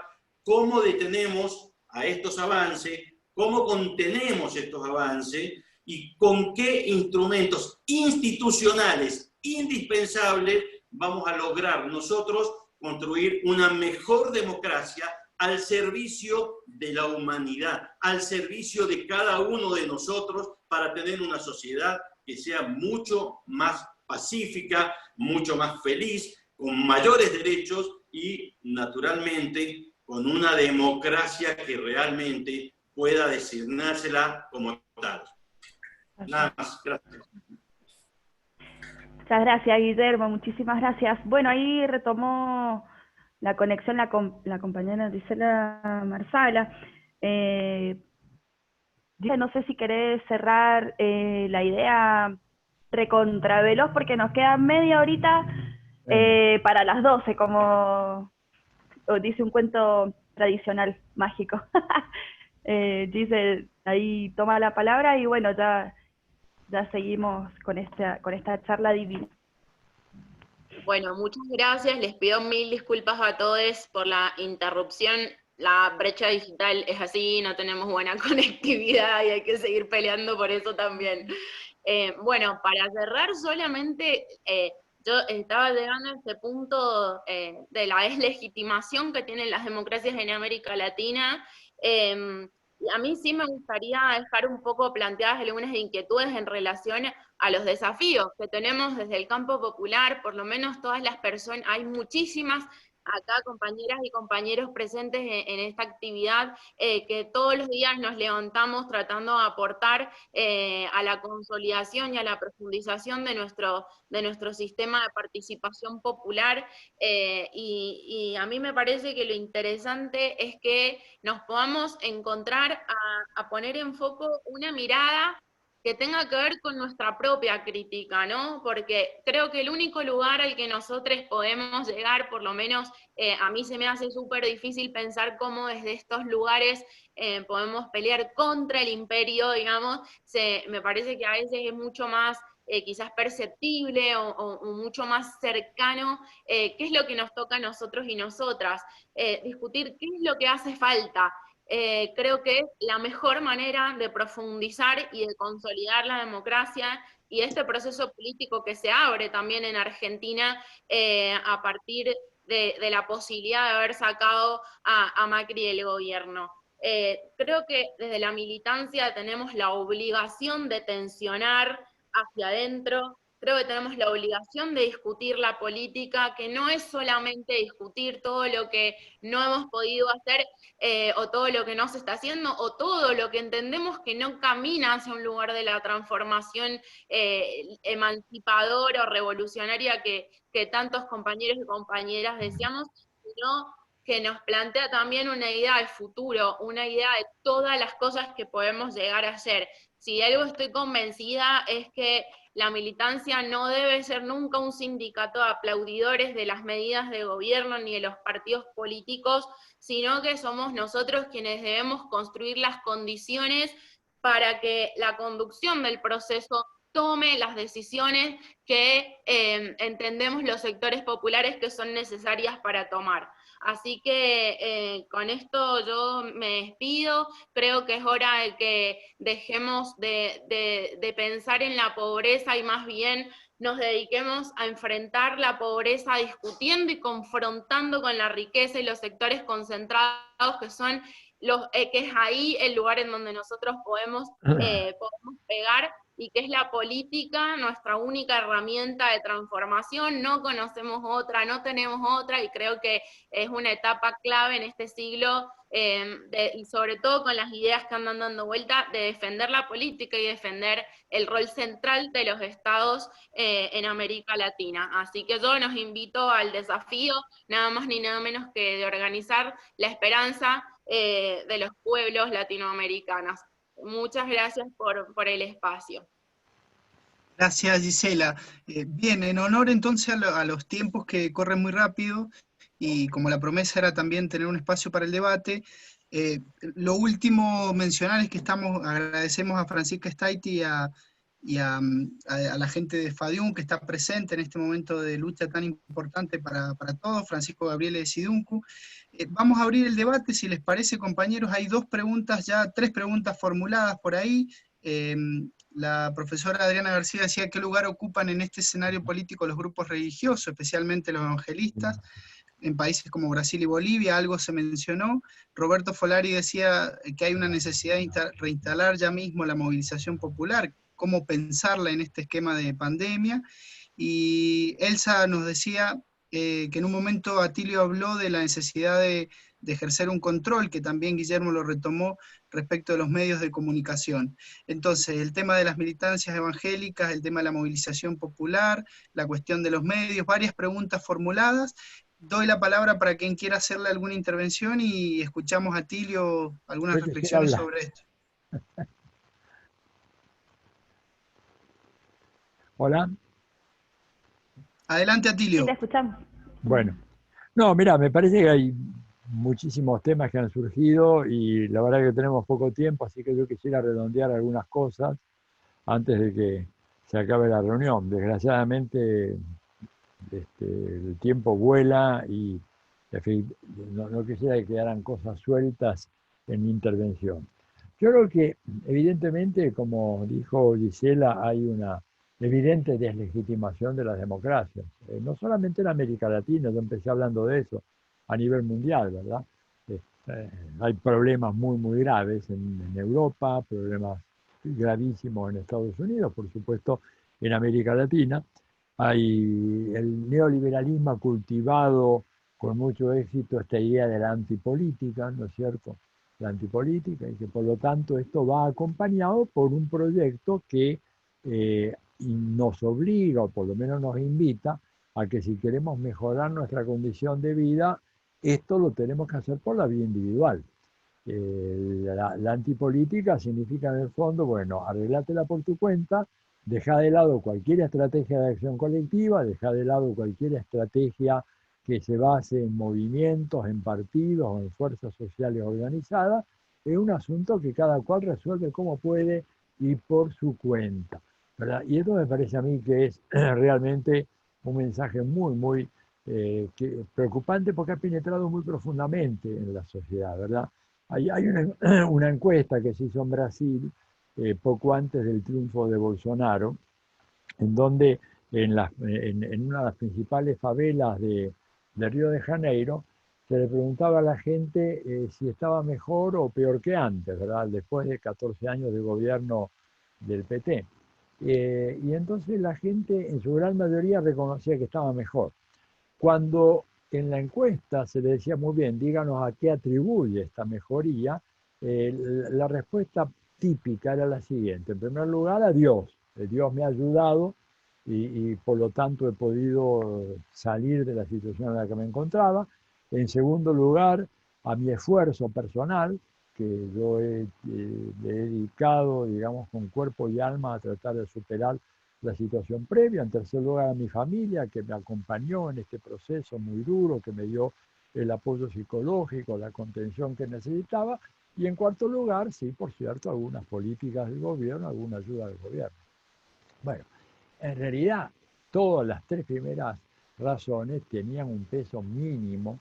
cómo detenemos a estos avances, cómo contenemos estos avances y con qué instrumentos institucionales indispensables vamos a lograr nosotros construir una mejor democracia al servicio de la humanidad, al servicio de cada uno de nosotros, para tener una sociedad que sea mucho más pacífica, mucho más feliz, con mayores derechos y, naturalmente, con una democracia que realmente pueda designársela como tal. Nada más, gracias. Muchas gracias, Guillermo, muchísimas gracias. Bueno, ahí retomó la conexión la compañera Gisela Marsala. No sé si querés cerrar la idea recontraveloz, porque nos queda media horita para las 12, como dice un cuento tradicional, mágico. Dice, ahí toma la palabra y bueno, ya seguimos con esta charla divina. Bueno, muchas gracias. Les pido mil disculpas a todos por la interrupción. La brecha digital es así, no tenemos buena conectividad y hay que seguir peleando por eso también. Bueno, para cerrar solamente, yo estaba llegando a este punto de la deslegitimación que tienen las democracias en América Latina. A mí sí me gustaría dejar un poco planteadas algunas inquietudes en relación a los desafíos que tenemos desde el campo popular. Por lo menos todas las personas, hay muchísimas acá compañeras y compañeros presentes en esta actividad, que todos los días nos levantamos tratando de aportar a la consolidación y a la profundización de nuestro sistema de participación popular, y a mí me parece que lo interesante es que nos podamos encontrar a poner en foco una mirada que tenga que ver con nuestra propia crítica, ¿no? Porque creo que el único lugar al que nosotros podemos llegar, por lo menos a mí se me hace súper difícil pensar cómo desde estos lugares podemos pelear contra el imperio, digamos, me parece que a veces es mucho más quizás perceptible o mucho más cercano qué es lo que nos toca a nosotros y nosotras, discutir qué es lo que hace falta. Creo que es la mejor manera de profundizar y de consolidar la democracia y este proceso político que se abre también en Argentina a partir de la posibilidad de haber sacado a Macri del gobierno. Creo que desde la militancia tenemos la obligación de tensionar hacia adentro. Creo que tenemos la obligación de discutir la política, que no es solamente discutir todo lo que no hemos podido hacer o todo lo que no se está haciendo, o todo lo que entendemos que no camina hacia un lugar de la transformación emancipadora o revolucionaria que tantos compañeros y compañeras deseamos, sino que nos plantea también una idea de futuro, una idea de todas las cosas que podemos llegar a hacer. Si de algo estoy convencida es que la militancia no debe ser nunca un sindicato de aplaudidores de las medidas de gobierno ni de los partidos políticos, sino que somos nosotros quienes debemos construir las condiciones para que la conducción del proceso tome las decisiones que entendemos los sectores populares que son necesarias para tomar. Así que con esto yo me despido, creo que es hora de que dejemos de pensar en la pobreza y más bien nos dediquemos a enfrentar la pobreza discutiendo y confrontando con la riqueza y los sectores concentrados que son que es ahí el lugar en donde nosotros podemos pegar y que es la política nuestra única herramienta de transformación. No conocemos otra, no tenemos otra, y creo que es una etapa clave en este siglo, y sobre todo con las ideas que andan dando vuelta, de defender la política y defender el rol central de los estados en América Latina. Así que yo nos invito al desafío, nada más ni nada menos que de organizar la esperanza de los pueblos latinoamericanos. Muchas gracias por el espacio. Gracias, Gisela. Bien, en honor entonces a los tiempos que corren muy rápido, y como la promesa era también tener un espacio para el debate, lo último mencionar es que agradecemos a Francisca Staiti y a la gente de FADIUN que está presente en este momento de lucha tan importante para todos, Francisco Gabriele de Siduncu. Vamos a abrir el debate, si les parece, compañeros. Hay tres preguntas formuladas por ahí. La profesora Adriana García decía qué lugar ocupan en este escenario político los grupos religiosos, especialmente los evangelistas, en países como Brasil y Bolivia, algo se mencionó. Roberto Folari decía que hay una necesidad de reinstalar ya mismo la movilización popular, cómo pensarla en este esquema de pandemia. Y Elsa nos decía que en un momento Atilio habló de la necesidad de ejercer un control, que también Guillermo lo retomó respecto de los medios de comunicación. Entonces, el tema de las militancias evangélicas, el tema de la movilización popular, la cuestión de los medios, varias preguntas formuladas. Doy la palabra para quien quiera hacerle alguna intervención y escuchamos a Atilio algunas reflexiones sobre esto. Hola. Adelante, Atilio. Sí, te escuchamos. Bueno, no, mira, me parece que hay muchísimos temas que han surgido y la verdad que tenemos poco tiempo, así que yo quisiera redondear algunas cosas antes de que se acabe la reunión. Desgraciadamente el tiempo vuela y no quisiera que quedaran cosas sueltas en mi intervención. Yo creo que evidentemente, como dijo Gisela, hay una evidente deslegitimación de las democracias, no solamente en América Latina, yo empecé hablando de eso, a nivel mundial, ¿verdad? Hay problemas muy graves en Europa, problemas gravísimos en Estados Unidos, por supuesto en América Latina. Hay el neoliberalismo ha cultivado con mucho éxito esta idea de la antipolítica, ¿no es cierto? La antipolítica, y que por lo tanto esto va acompañado por un proyecto que nos obliga, o por lo menos nos invita, a que si queremos mejorar nuestra condición de vida, esto lo tenemos que hacer por la vía individual. La antipolítica significa en el fondo, bueno, arreglátela por tu cuenta, deja de lado cualquier estrategia de acción colectiva, deja de lado cualquier estrategia que se base en movimientos, en partidos o en fuerzas sociales organizadas. Es un asunto que cada cual resuelve como puede y por su cuenta, ¿verdad? Y esto me parece a mí que es realmente un mensaje muy preocupante, porque ha penetrado muy profundamente en la sociedad, ¿verdad? Hay una encuesta que se hizo en Brasil poco antes del triunfo de Bolsonaro, en donde en una de las principales favelas de Río de Janeiro se le preguntaba a la gente si estaba mejor o peor que antes, ¿verdad? Después de 14 años de gobierno del PT. Y entonces la gente en su gran mayoría reconocía que estaba mejor. Cuando en la encuesta se le decía muy bien, díganos a qué atribuye esta mejoría, la respuesta típica era la siguiente: en primer lugar, a Dios. Dios me ha ayudado y por lo tanto he podido salir de la situación en la que me encontraba. En segundo lugar, a mi esfuerzo personal, que yo le he dedicado, digamos, con cuerpo y alma a tratar de superar la situación previa. En tercer lugar, a mi familia, que me acompañó en este proceso muy duro, que me dio el apoyo psicológico, la contención que necesitaba. Y en cuarto lugar, sí, por cierto, algunas políticas del gobierno, alguna ayuda del gobierno. Bueno, en realidad, todas las tres primeras razones tenían un peso mínimo,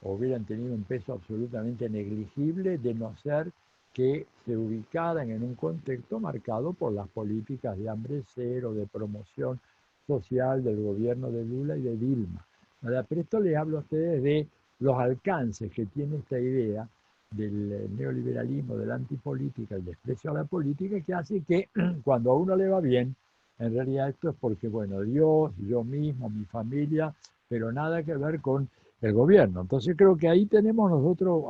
o hubieran tenido un peso absolutamente negligible, de no ser que se ubicaran en un contexto marcado por las políticas de hambre cero, de promoción social del gobierno de Lula y de Dilma. Pero esto les hablo a ustedes de los alcances que tiene esta idea del neoliberalismo, de la antipolítica, el desprecio a la política, que hace que cuando a uno le va bien, en realidad esto es porque, bueno, Dios, yo mismo, mi familia, pero nada que ver con el gobierno. Entonces creo que ahí tenemos nosotros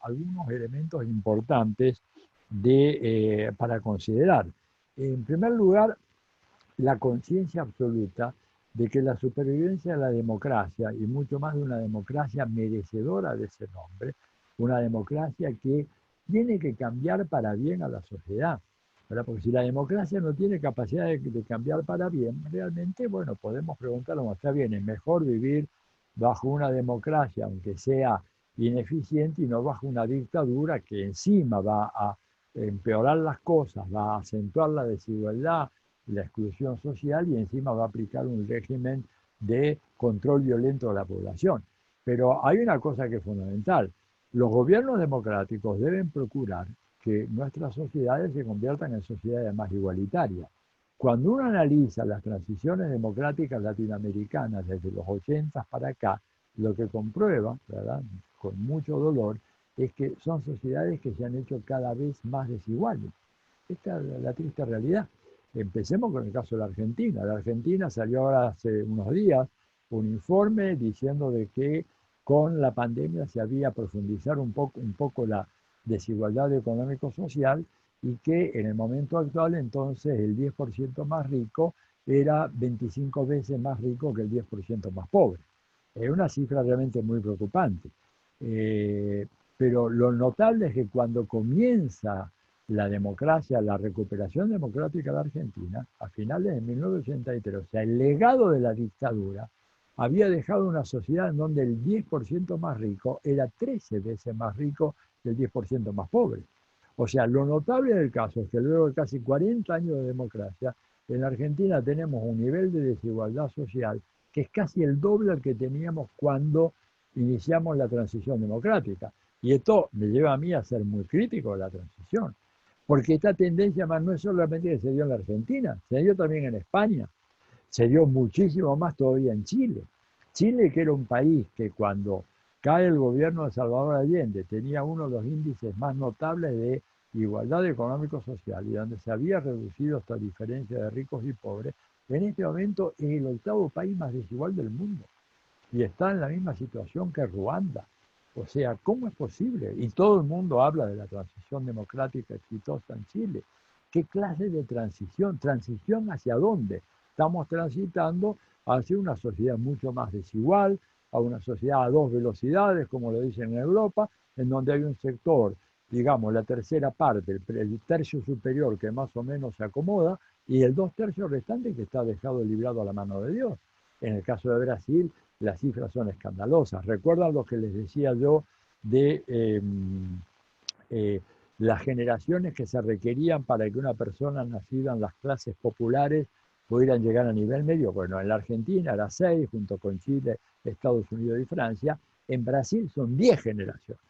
algunos elementos importantes para considerar. En primer lugar, la conciencia absoluta de que la supervivencia de la democracia, y mucho más de una democracia merecedora de ese nombre, una democracia que tiene que cambiar para bien a la sociedad, ¿verdad? Porque si la democracia no tiene capacidad de cambiar para bien, realmente, bueno, podemos preguntarnos, está bien, es mejor vivir bajo una democracia, aunque sea ineficiente, y no bajo una dictadura que encima va a empeorar las cosas, va a acentuar la desigualdad, la exclusión social, y encima va a aplicar un régimen de control violento de la población. Pero hay una cosa que es fundamental: los gobiernos democráticos deben procurar que nuestras sociedades se conviertan en sociedades más igualitarias. Cuando uno analiza las transiciones democráticas latinoamericanas desde los 80 para acá, lo que comprueba, ¿verdad?, con mucho dolor, es que son sociedades que se han hecho cada vez más desiguales. Esta es la triste realidad. Empecemos con el caso de la Argentina. La Argentina salió ahora hace unos días un informe diciendo de que con la pandemia se había profundizado un poco la desigualdad económico-social, y que en el momento actual entonces el 10% más rico era 25 veces más rico que el 10% más pobre. Es una cifra realmente muy preocupante. Pero lo notable es que cuando comienza la democracia, la recuperación democrática de la Argentina, a finales de 1983, o sea, el legado de la dictadura había dejado una sociedad en donde el 10% más rico era 13 veces más rico que el 10% más pobre. O sea, lo notable del caso es que luego de casi 40 años de democracia, en la Argentina tenemos un nivel de desigualdad social que es casi el doble al que teníamos cuando iniciamos la transición democrática. Y esto me lleva a mí a ser muy crítico de la transición, porque esta tendencia más no es solamente que se dio en la Argentina, se dio también en España, se dio muchísimo más todavía en Chile. Chile, que era un país que cuando cae el gobierno de Salvador Allende tenía uno de los índices más notables de igualdad económico-social, y donde se había reducido esta diferencia de ricos y pobres, en este momento es el octavo país más desigual del mundo y está en la misma situación que Ruanda. O sea, ¿cómo es posible? Y todo el mundo habla de la transición democrática exitosa en Chile. ¿Qué clase de transición? ¿Transición hacia dónde? Estamos transitando hacia una sociedad mucho más desigual, a una sociedad a dos velocidades, como lo dicen en Europa, en donde hay un sector digamos, la tercera parte, el tercio superior que más o menos se acomoda, y el 2/3 restante que está dejado librado a la mano de Dios. En el caso de Brasil, las cifras son escandalosas. ¿Recuerdan lo que les decía yo de las generaciones que se requerían para que una persona nacida en las clases populares pudieran llegar a nivel medio? Bueno, en la Argentina era 6, junto con Chile, Estados Unidos y Francia. En Brasil son 10 generaciones.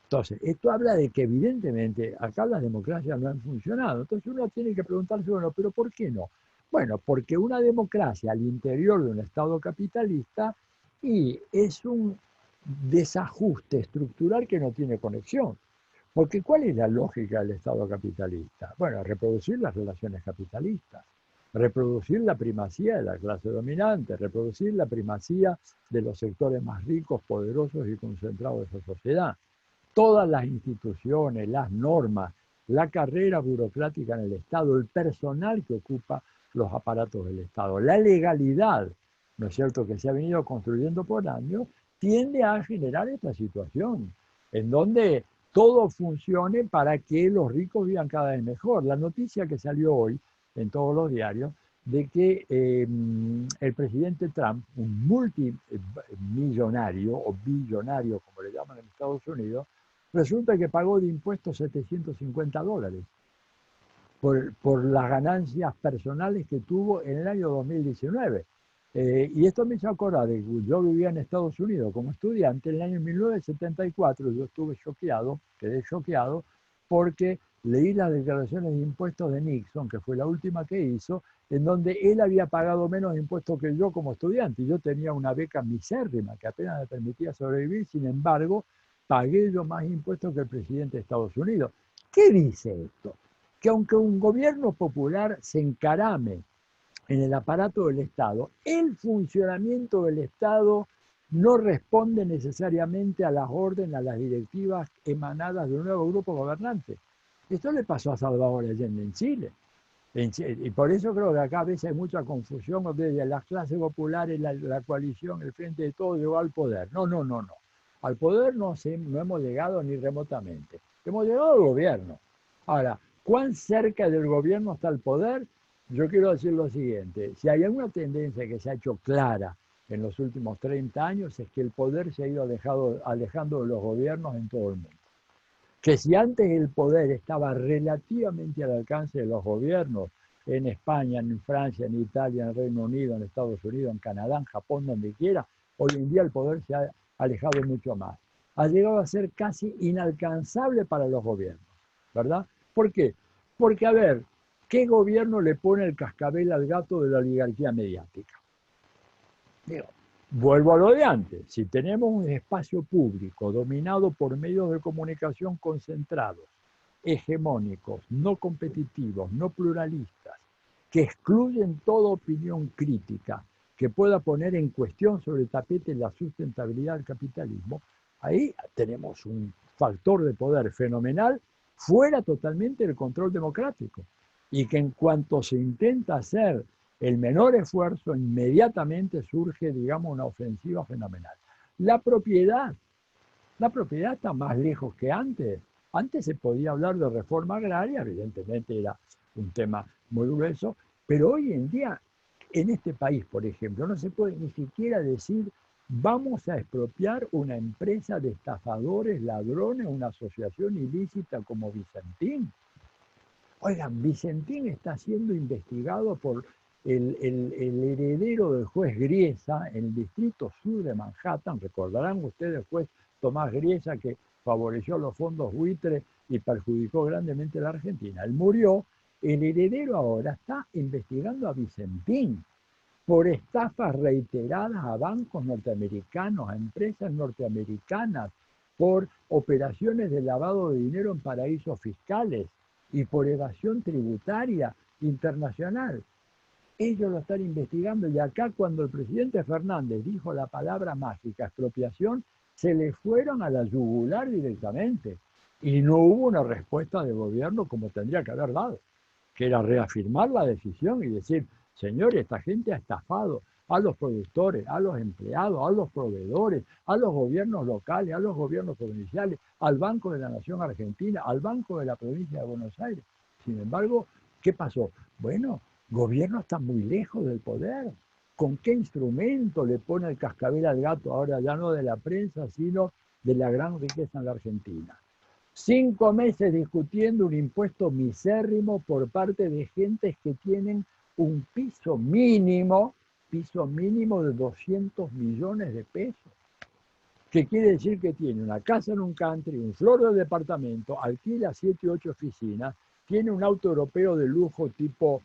Entonces, esto habla de que evidentemente acá las democracias no han funcionado. Entonces uno tiene que preguntarse, bueno, ¿pero por qué no? Bueno, porque una democracia al interior de un Estado capitalista y es un desajuste estructural que no tiene conexión. Porque ¿cuál es la lógica del Estado capitalista? Bueno, reproducir las relaciones capitalistas, reproducir la primacía de la clase dominante, reproducir la primacía de los sectores más ricos, poderosos y concentrados de esa sociedad. Todas las instituciones, las normas, la carrera burocrática en el Estado, el personal que ocupa los aparatos del Estado, la legalidad, ¿no es cierto?, que se ha venido construyendo por años, tiende a generar esta situación, en donde todo funcione para que los ricos vivan cada vez mejor. La noticia que salió hoy en todos los diarios de que el presidente Trump, un multimillonario o billonario, como le llaman en Estados Unidos, resulta que pagó de impuestos $750 por las ganancias personales que tuvo en el año 2019. Y esto me hizo acordar de que yo vivía en Estados Unidos como estudiante en el año 1974. Yo estuve choqueado, quedé choqueado, porque leí las declaraciones de impuestos de Nixon, que fue la última que hizo, en donde él había pagado menos impuestos que yo como estudiante. Yo tenía una beca misérrima que apenas me permitía sobrevivir, sin embargo, pagué yo más impuestos que el presidente de Estados Unidos. ¿Qué dice esto? Que aunque un gobierno popular se encarame en el aparato del Estado, el funcionamiento del Estado no responde necesariamente a las órdenes, a las directivas emanadas de un nuevo grupo gobernante. Esto le pasó a Salvador Allende en Chile. Y por eso creo que acá a veces hay mucha confusión desde las clases populares, la coalición, el Frente de Todos llegó al poder. No. Al poder no hemos llegado ni remotamente. Hemos llegado al gobierno. Ahora, ¿cuán cerca del gobierno está el poder? Yo quiero decir lo siguiente, si hay alguna tendencia que se ha hecho clara en los últimos 30 años es que el poder se ha ido alejando de los gobiernos en todo el mundo. Que si antes el poder estaba relativamente al alcance de los gobiernos, en España, en Francia, en Italia, en el Reino Unido, en Estados Unidos, en Canadá, en Japón, donde quiera, hoy en día el poder se ha alejado mucho más. Ha llegado a ser casi inalcanzable para los gobiernos, ¿verdad? ¿Por qué? Porque, a ver, ¿qué gobierno le pone el cascabel al gato de la oligarquía mediática? Digo, vuelvo a lo de antes. Si tenemos un espacio público dominado por medios de comunicación concentrados, hegemónicos, no competitivos, no pluralistas, que excluyen toda opinión crítica que pueda poner en cuestión sobre el tapete la sustentabilidad del capitalismo, ahí tenemos un factor de poder fenomenal fuera totalmente del control democrático. Y que en cuanto se intenta hacer el menor esfuerzo, inmediatamente surge, digamos, una ofensiva fenomenal. La propiedad está más lejos que antes. Antes se podía hablar de reforma agraria, evidentemente era un tema muy grueso, pero hoy en día, en este país, por ejemplo, no se puede ni siquiera decir vamos a expropiar una empresa de estafadores, ladrones, una asociación ilícita como Vicentín. Oigan, Vicentín está siendo investigado por el heredero del juez Griesa en el distrito sur de Manhattan. Recordarán ustedes el juez Tomás Griesa que favoreció los fondos buitres y perjudicó grandemente a la Argentina. Él murió. El heredero ahora está investigando a Vicentín por estafas reiteradas a bancos norteamericanos, a empresas norteamericanas, por operaciones de lavado de dinero en paraísos fiscales y por evasión tributaria internacional. Ellos lo están investigando y acá cuando el presidente Fernández dijo la palabra mágica expropiación, se le fueron a la yugular directamente y no hubo una respuesta del gobierno como tendría que haber dado, que era reafirmar la decisión y decir, señor, esta gente ha estafado a los productores, a los empleados, a los proveedores, a los gobiernos locales, a los gobiernos provinciales, al Banco de la Nación Argentina, al Banco de la Provincia de Buenos Aires. Sin embargo, ¿qué pasó? Bueno, el gobierno está muy lejos del poder. ¿Con qué instrumento le pone el cascabel al gato ahora ya no de la prensa, sino de la gran riqueza en la Argentina? 5 meses discutiendo un impuesto misérrimo por parte de gentes que tienen un piso mínimo de 200 millones de pesos. Que quiere decir que tiene una casa en un country, un flor de departamento, alquila 7 u 8 oficinas, tiene un auto europeo de lujo tipo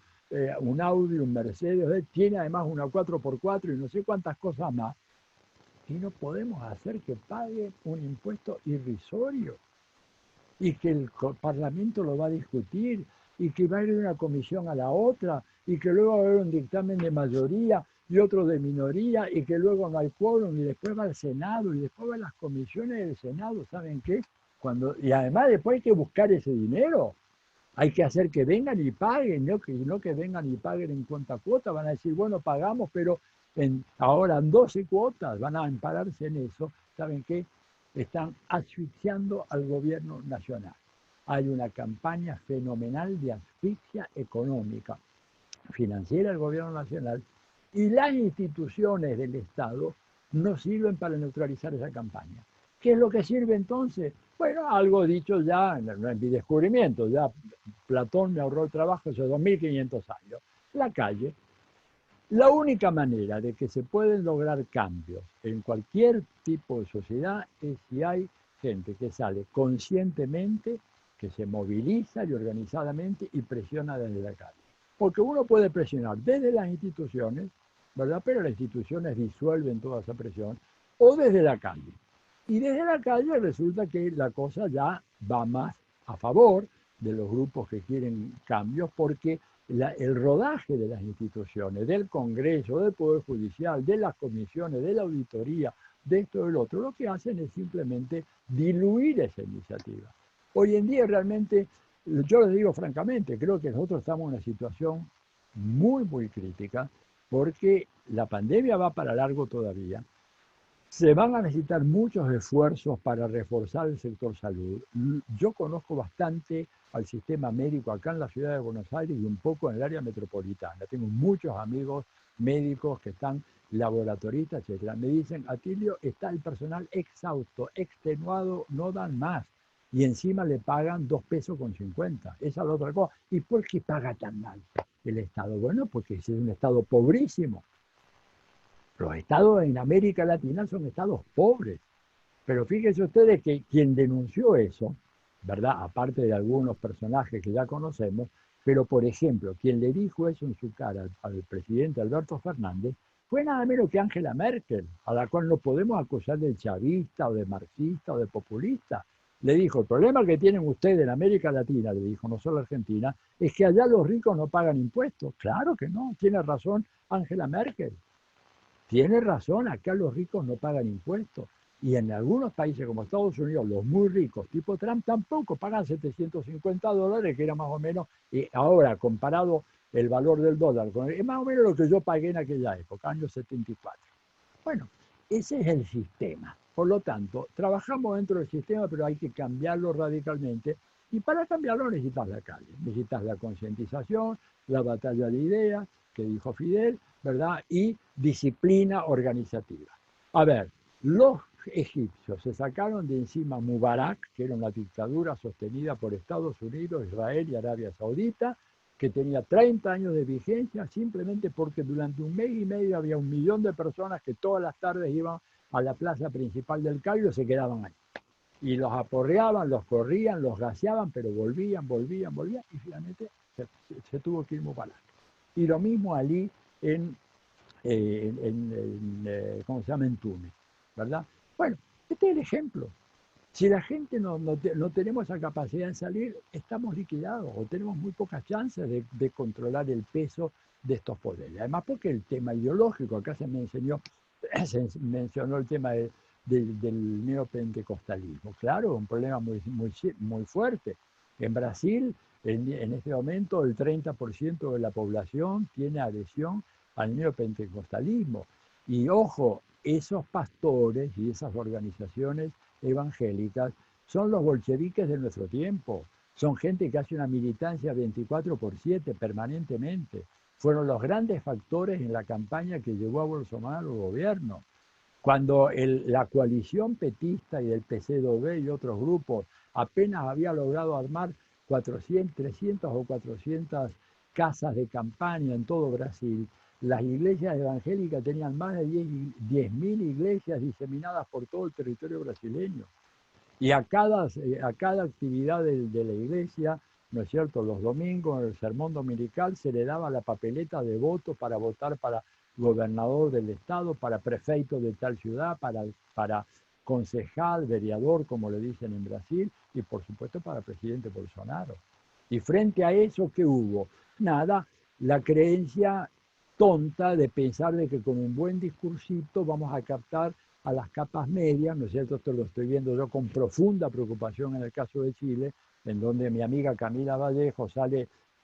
un Audi, un Mercedes, tiene además una 4x4 y no sé cuántas cosas más. Y no podemos hacer que pague un impuesto irrisorio y que el Parlamento lo va a discutir y que va a ir de una comisión a la otra y que luego va a haber un dictamen de mayoría y otro de minoría y que luego no hay quórum y después va al Senado y después va a las comisiones del Senado. ¿Saben qué? Y además después hay que buscar ese dinero. Hay que hacer que vengan y paguen, no que vengan y paguen en cuota. Van a decir, bueno, pagamos, pero ahora en 12 cuotas van a ampararse en eso. ¿Saben qué? Están asfixiando al gobierno nacional. Hay una campaña fenomenal de asfixia económica, financiera del gobierno nacional, y las instituciones del Estado no sirven para neutralizar esa campaña. ¿Qué es lo que sirve entonces? Bueno, algo dicho ya, no es mi descubrimiento, ya Platón me ahorró el trabajo hace 2500 años. La calle. La única manera de que se pueden lograr cambios en cualquier tipo de sociedad es si hay gente que sale conscientemente, que se moviliza y organizadamente y presiona desde la calle. Porque uno puede presionar desde las instituciones, ¿verdad? Pero las instituciones disuelven toda esa presión, o desde la calle. Y desde la calle resulta que la cosa ya va más a favor de los grupos que quieren cambios, porque el rodaje de las instituciones, del Congreso, del Poder Judicial, de las comisiones, de la auditoría, de esto y del otro, lo que hacen es simplemente diluir esa iniciativa. Hoy en día realmente, yo les digo francamente, creo que nosotros estamos en una situación muy, muy crítica, porque la pandemia va para largo todavía. Se van a necesitar muchos esfuerzos para reforzar el sector salud. Yo conozco bastante al sistema médico acá en la ciudad de Buenos Aires y un poco en el área metropolitana. Tengo muchos amigos médicos que están laboratoristas, etc. Me dicen, Atilio, está el personal exhausto, extenuado, no dan más. Y encima le pagan 2,50 pesos. Esa es la otra cosa. ¿Y por qué paga tan mal el Estado? Bueno, porque es un Estado pobrísimo. Los estados en América Latina son estados pobres. Pero fíjense ustedes que quien denunció eso, ¿verdad? Aparte de algunos personajes que ya conocemos, pero por ejemplo, quien le dijo eso en su cara al presidente Alberto Fernández fue nada menos que Angela Merkel, a la cual no podemos acusar de chavista o de marxista o de populista. Le dijo, el problema que tienen ustedes en América Latina, le dijo, no solo Argentina, es que allá los ricos no pagan impuestos. Claro que no, tiene razón Angela Merkel. Tiene razón, acá los ricos no pagan impuestos. Y en algunos países como Estados Unidos, los muy ricos, tipo Trump, tampoco pagan $750, que era más o menos, y ahora comparado el valor del dólar, es más o menos lo que yo pagué en aquella época, años 74. Bueno, ese es el sistema. Por lo tanto, trabajamos dentro del sistema, pero hay que cambiarlo radicalmente. Y para cambiarlo necesitas la calle, necesitas la concientización, la batalla de ideas, que dijo Fidel, ¿verdad? Y disciplina organizativa. A ver, los egipcios se sacaron de encima Mubarak, que era una dictadura sostenida por Estados Unidos, Israel y Arabia Saudita, que tenía 30 años de vigencia, simplemente porque durante 1 mes y medio había 1 millón de personas que todas las tardes iban a la plaza principal del Cairo y se quedaban ahí. Y los aporreaban, los corrían, los gaseaban, pero volvían, y finalmente se tuvo que ir Mubarak. Y lo mismo allí ¿cómo se llama? En Túnez, ¿verdad? Bueno, este es el ejemplo. Si la gente no tenemos esa capacidad de salir, estamos liquidados o tenemos muy pocas chances de controlar el peso de estos poderes. Además, porque el tema ideológico, acá se mencionó el tema del neopentecostalismo. Claro, un problema muy fuerte. En Brasil, en este momento, el 30% de la población tiene adhesión al neopentecostalismo. Y ojo, esos pastores y esas organizaciones evangélicas son los bolcheviques de nuestro tiempo. Son gente que hace una militancia 24/7 permanentemente. Fueron los grandes factores en la campaña que llevó a Bolsonaro al gobierno. Cuando la coalición petista y del PCdoB y otros grupos apenas había logrado armar 300 o 400 casas de campaña en todo Brasil, las iglesias evangélicas tenían más de 10.000 iglesias diseminadas por todo el territorio brasileño. Y a cada actividad de la iglesia, ¿no es cierto?, los domingos en el sermón dominical se le daba la papeleta de voto para votar para gobernador del estado, para prefeito de tal ciudad, para concejal, vereador, como le dicen en Brasil, y por supuesto para presidente Bolsonaro. Y frente a eso, ¿qué hubo? Nada, la creencia tonta de pensar de que con un buen discursito vamos a captar a las capas medias, ¿no es cierto? Esto lo estoy viendo yo con profunda preocupación en el caso de Chile, en donde mi amiga Camila Vallejo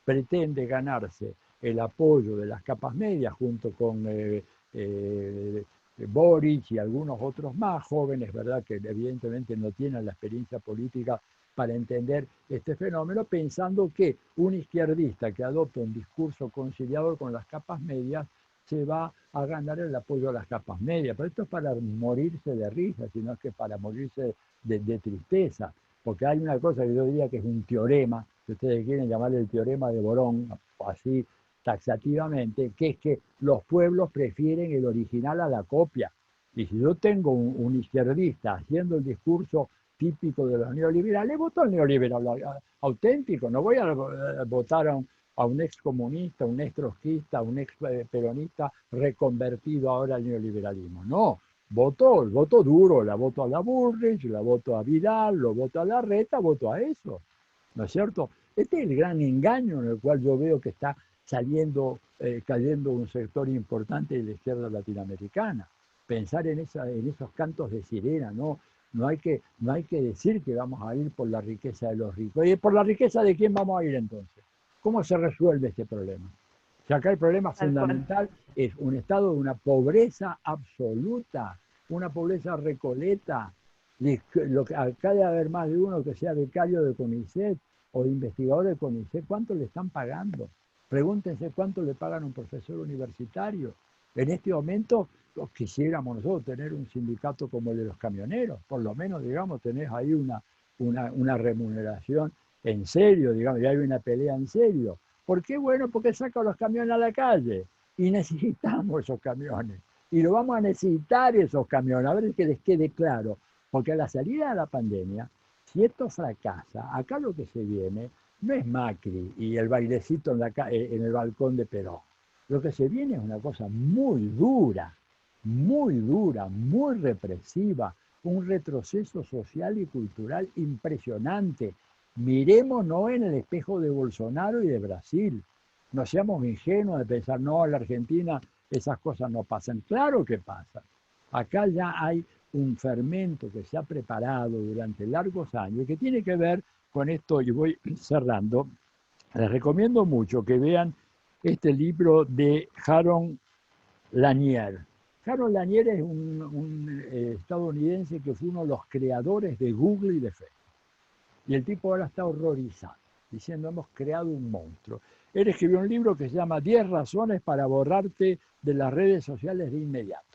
pretende ganarse el apoyo de las capas medias junto con Boric y algunos otros más jóvenes, ¿verdad?, que evidentemente no tienen la experiencia política para entender este fenómeno, pensando que un izquierdista que adopta un discurso conciliador con las capas medias se va a ganar el apoyo a las capas medias. Pero esto es para morirse de risa, sino que para morirse de tristeza, porque hay una cosa que yo diría que es un teorema, si ustedes quieren llamarle el teorema de Borón, así taxativamente, que es que los pueblos prefieren el original a la copia. Y si yo tengo un izquierdista haciendo el discurso típico de los neoliberales, voto al neoliberal auténtico, no voy a votar a un ex comunista, un ex trotskista, un ex peronista reconvertido ahora al neoliberalismo. No, voto duro, la voto a la Bullrich, la voto a Vidal, lo voto a Larreta, voto a eso, ¿no es cierto? Este es el gran engaño en el cual yo veo que está cayendo un sector importante de la izquierda latinoamericana. Pensar en esos cantos de sirena, ¿no? No hay que decir que vamos a ir por la riqueza de los ricos. ¿Y por la riqueza de quién vamos a ir entonces? ¿Cómo se resuelve este problema? O sea, acá el problema fundamental es un estado de una pobreza absoluta, una pobreza recoleta. Acá debe haber más de uno que sea becario de CONICET o de investigador de CONICET. ¿Cuánto le están pagando? Pregúntense cuánto le pagan a un profesor universitario. En este momento quisiéramos nosotros tener un sindicato como el de los camioneros, por lo menos, digamos, tenés ahí una remuneración en serio, digamos, y hay una pelea en serio. ¿Por qué? Bueno, porque saca los camiones a la calle y necesitamos esos camiones. Y lo vamos a necesitar esos camiones, a ver que les quede claro, porque a la salida de la pandemia, si esto fracasa, acá lo que se viene no es Macri y el bailecito en el balcón de Perón. Lo que se viene es una cosa muy dura, muy represiva, un retroceso social y cultural impresionante. Mirémonos en el espejo de Bolsonaro y de Brasil. No seamos ingenuos de pensar, no, en la Argentina esas cosas no pasan. Claro que pasan. Acá ya hay un fermento que se ha preparado durante largos años y que tiene que ver con esto, y voy cerrando. Les recomiendo mucho que vean este libro de Jaron Lanier. Jaron Lanier es un estadounidense que fue uno de los creadores de Google y de Facebook. Y el tipo ahora está horrorizado, diciendo, hemos creado un monstruo. Él escribió un libro que se llama 10 razones para borrarte de las redes sociales de inmediato.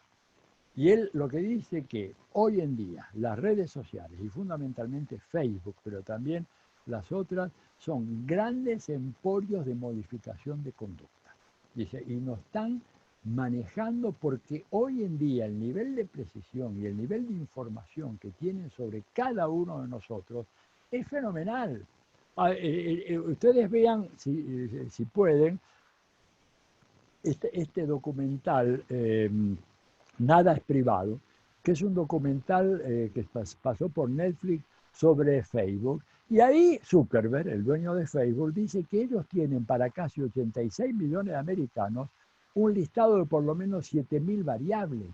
Y él lo que dice que hoy en día las redes sociales, y fundamentalmente Facebook, pero también las otras, son grandes emporios de modificación de conducta. Dice, y nos están manejando porque hoy en día el nivel de precisión y el nivel de información que tienen sobre cada uno de nosotros es fenomenal. Ustedes vean, si pueden, este documental, Nada es privado, que es un documental que pasó por Netflix sobre Facebook. Y ahí Zuckerberg, el dueño de Facebook, dice que ellos tienen para casi 86 millones de americanos un listado de por lo menos 7.000 variables.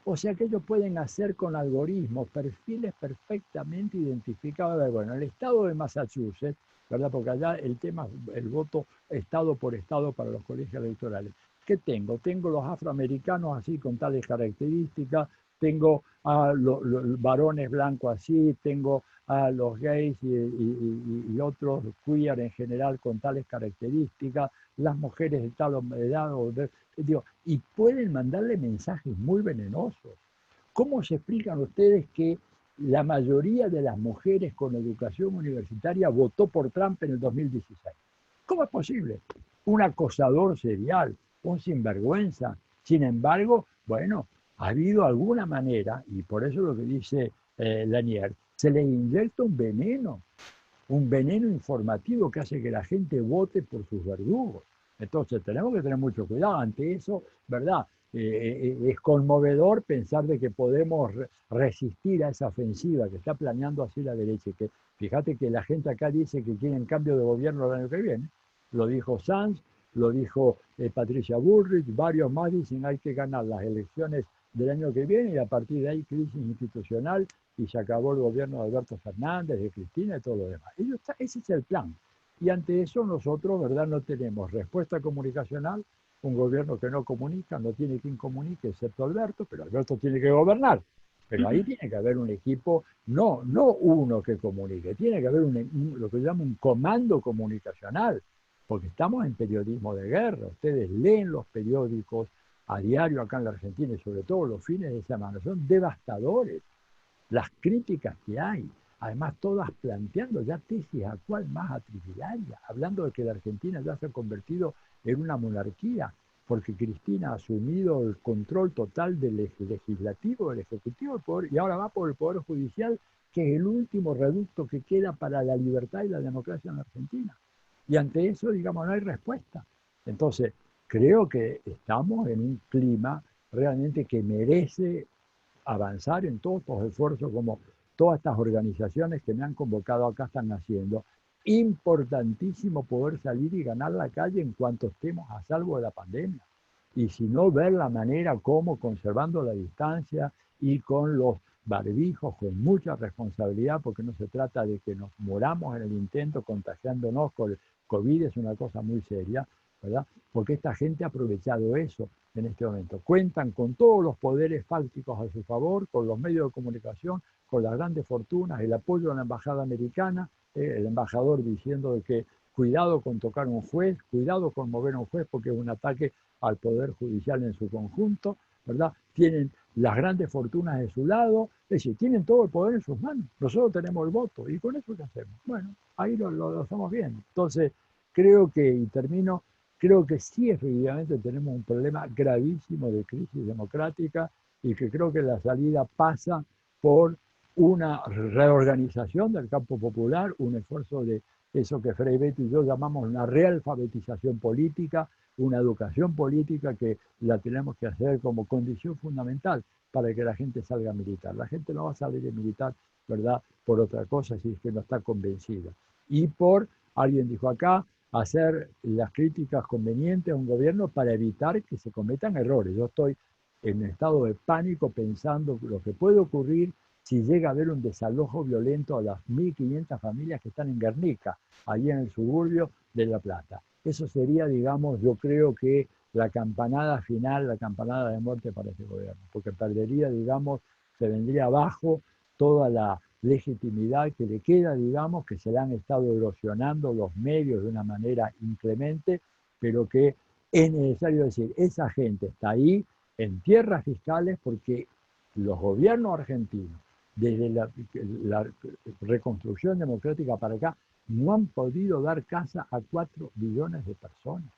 O sea que ellos pueden hacer con algoritmos perfiles perfectamente identificados. Bueno, el estado de Massachusetts, ¿verdad? Porque allá el tema, el voto estado por estado para los colegios electorales, ¿Qué tengo? Tengo los afroamericanos así con tales características, tengo a los varones blancos así, tengo a los gays y otros queer en general con tales características, las mujeres de tal edad, digo, y pueden mandarle mensajes muy venenosos. ¿Cómo se explican ustedes que la mayoría de las mujeres con educación universitaria votó por Trump en el 2016? ¿Cómo es posible? Un acosador serial, un sinvergüenza. Sin embargo, bueno, ha habido alguna manera, y por eso lo que dice Lanier, se le inyecta un veneno informativo que hace que la gente vote por sus verdugos. Entonces tenemos que tener mucho cuidado ante eso, ¿verdad? Es conmovedor pensar de que podemos resistir a esa ofensiva que está planeando así la derecha. Que fíjate que la gente acá dice que quieren cambio de gobierno el año que viene. Lo dijo Sanz, lo dijo Patricia Bullrich, varios más dicen hay que ganar las elecciones del año que viene y a partir de ahí crisis institucional y se acabó el gobierno de Alberto Fernández, de Cristina y todo lo demás. Ese es el plan. Y ante eso nosotros, ¿verdad?, no tenemos respuesta comunicacional, un gobierno que no comunica, no tiene quien comunique excepto Alberto, pero Alberto tiene que gobernar. Pero ahí tiene que haber un equipo, no uno que comunique, tiene que haber lo que llama un comando comunicacional, porque estamos en periodismo de guerra. Ustedes leen los periódicos a diario acá en la Argentina y sobre todo los fines de semana, son devastadores las críticas que hay, además todas planteando ya tesis a cuál más atribuiría, hablando de que la Argentina ya se ha convertido en una monarquía, porque Cristina ha asumido el control total del legislativo, del ejecutivo, y ahora va por el Poder Judicial, que es el último reducto que queda para la libertad y la democracia en la Argentina. Y ante eso, digamos, no hay respuesta. Entonces, creo que estamos en un clima realmente que merece avanzar en todos los esfuerzos como todas estas organizaciones que me han convocado acá están haciendo. Importantísimo poder salir y ganar la calle en cuanto estemos a salvo de la pandemia. Y si no, ver la manera como, conservando la distancia y con los barbijos, con mucha responsabilidad, porque no se trata de que nos moramos en el intento contagiándonos con el COVID, es una cosa muy seria, ¿verdad? Porque esta gente ha aprovechado eso en este momento. Cuentan con todos los poderes fácticos a su favor, con los medios de comunicación, con las grandes fortunas, el apoyo de la embajada americana, el embajador diciendo de que cuidado con tocar un juez, cuidado con mover a un juez porque es un ataque al poder judicial en su conjunto, ¿verdad? Tienen las grandes fortunas de su lado, es decir, tienen todo el poder en sus manos. Nosotros tenemos el voto, ¿y con eso qué hacemos? Bueno, ahí lo estamos viendo. Entonces, creo que, y termino, creo que sí efectivamente tenemos un problema gravísimo de crisis democrática y que creo que la salida pasa por una reorganización del campo popular, un esfuerzo de eso que Frei Betto y yo llamamos una realfabetización política, una educación política que la tenemos que hacer como condición fundamental para que la gente salga a militar. La gente no va a salir a militar, ¿verdad?, por otra cosa si es que no está convencida. Y por, alguien dijo acá, hacer las críticas convenientes a un gobierno para evitar que se cometan errores. Yo estoy en estado de pánico pensando lo que puede ocurrir si llega a haber un desalojo violento a las 1.500 familias que están en Guernica, allí en el suburbio de La Plata. Eso sería, digamos, yo creo que la campanada final, la campanada de muerte para este gobierno, porque perdería, digamos, se vendría abajo toda la legitimidad que le queda, digamos, que se le han estado erosionando los medios de una manera inclemente, pero que es necesario decir, esa gente está ahí en tierras fiscales porque los gobiernos argentinos, desde la reconstrucción democrática para acá, no han podido dar casa a 4 millones de personas.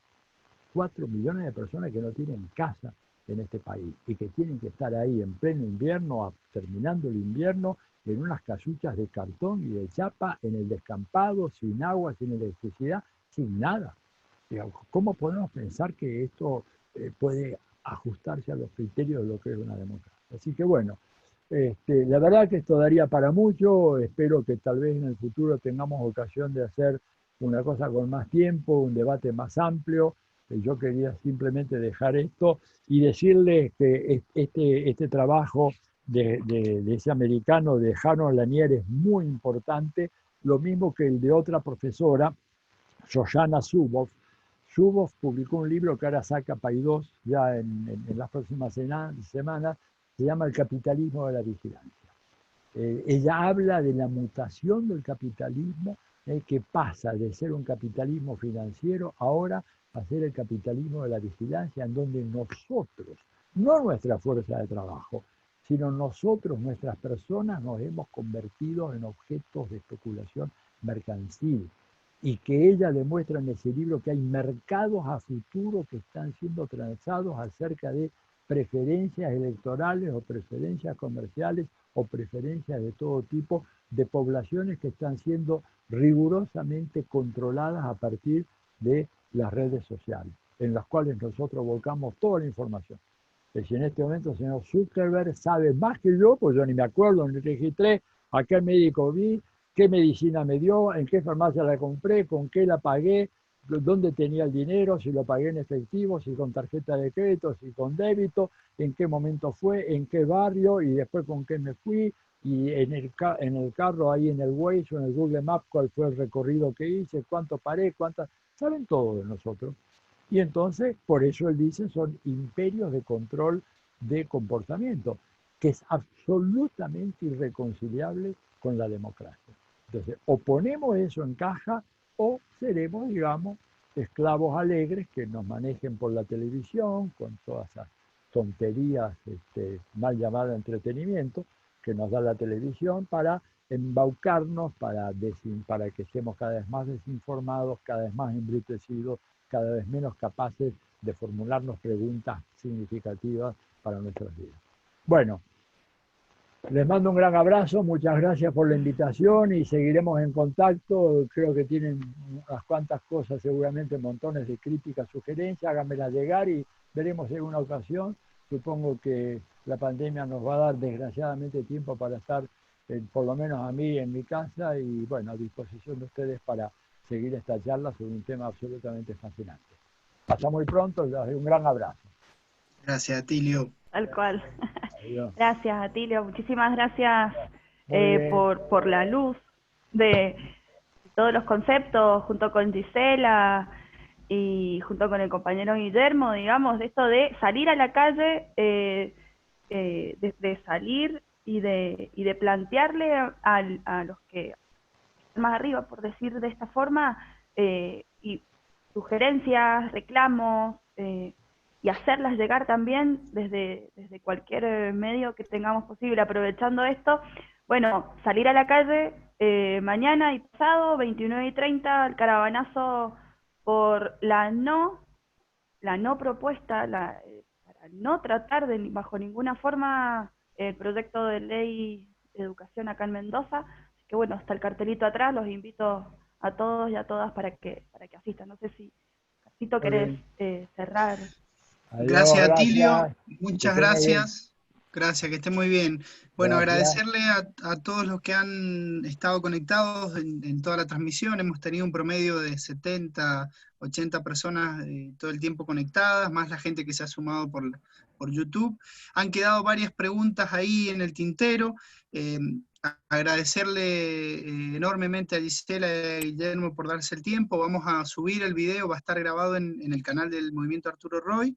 4 millones de personas que no tienen casa en este país y que tienen que estar ahí en pleno invierno, terminando el invierno, en unas casuchas de cartón y de chapa, en el descampado, sin agua, sin electricidad, sin nada. ¿Cómo podemos pensar que esto puede ajustarse a los criterios de lo que es una democracia? Así que bueno, la verdad que esto daría para mucho, espero que tal vez en el futuro tengamos ocasión de hacer una cosa con más tiempo, un debate más amplio. Yo quería simplemente dejar esto y decirles que este trabajo de ese americano, de Harold Lanier, es muy importante, lo mismo que el de otra profesora, Shoshana Zuboff. Zuboff publicó un libro que ahora saca Paidós ya en las próximas semanas, se llama El capitalismo de la vigilancia. Ella habla de la mutación del capitalismo, que pasa de ser un capitalismo financiero ahora a ser el capitalismo de la vigilancia, en donde nosotros, no nuestra fuerza de trabajo, sino nosotros, nuestras personas, nos hemos convertido en objetos de especulación mercancil. Y que ella demuestra en ese libro que hay mercados a futuro que están siendo transados acerca de preferencias electorales o preferencias comerciales o preferencias de todo tipo de poblaciones que están siendo rigurosamente controladas a partir de las redes sociales, en las cuales nosotros volcamos toda la información. Es decir, en este momento el señor Zuckerberg sabe más que yo, pues yo ni me acuerdo, ni registré a qué médico vi, qué medicina me dio, en qué farmacia la compré, con qué la pagué, dónde tenía el dinero, si lo pagué en efectivo, si con tarjeta de crédito, si con débito, en qué momento fue, en qué barrio y después con qué me fui, y en el carro, ahí en el Waze o en el Google Maps, cuál fue el recorrido que hice, cuánto paré, cuántas... Saben todo de nosotros. Y entonces, por eso él dice, son imperios de control de comportamiento, que es absolutamente irreconciliable con la democracia. Entonces, o ponemos eso en caja o seremos, digamos, esclavos alegres que nos manejen por la televisión con todas esas tonterías mal llamadas entretenimiento que nos da la televisión para embaucarnos, para que estemos cada vez más desinformados, cada vez más embrutecidos, cada vez menos capaces de formularnos preguntas significativas para nuestras vidas. Bueno, les mando un gran abrazo, muchas gracias por la invitación y seguiremos en contacto. Creo que tienen unas cuantas cosas, seguramente montones de críticas, sugerencias, háganmelas llegar y veremos en una ocasión. Supongo que la pandemia nos va a dar desgraciadamente tiempo para estar, por lo menos a mí, en mi casa y bueno, a disposición de ustedes para seguir esta charla sobre un tema absolutamente fascinante. Hasta muy pronto, les doy un gran abrazo. Gracias, Atilio. Tal cual. Adiós. Gracias, Atilio. Muchísimas gracias Muy bien. por la luz de todos los conceptos, junto con Gisela y junto con el compañero Guillermo, digamos, de esto de salir a la calle, de salir y de plantearle a los que están más arriba, por decir de esta forma, y sugerencias, reclamos, y hacerlas llegar también desde cualquier medio que tengamos posible. Aprovechando esto, bueno, salir a la calle mañana y pasado, 29:30, al caravanazo por la no propuesta, para no tratar de bajo ninguna forma el proyecto de ley de educación acá en Mendoza. Así que bueno, está el cartelito atrás, los invito a todos y a todas para que asistan. No sé si, Casito, querés cerrar. Adiós, Gracias, Atilio. gracias. Muchas gracias. Gracias, que esté muy bien. Bueno, Gracias. agradecerle a todos los que han estado conectados en toda la transmisión. Hemos tenido un promedio de 70, 80 personas todo el tiempo conectadas, más la gente que se ha sumado por YouTube. Han quedado varias preguntas ahí en el tintero. Agradecerle enormemente a Gisela y a Guillermo por darse el tiempo. Vamos a subir el video, va a estar grabado en el canal del Movimiento Arturo Roy.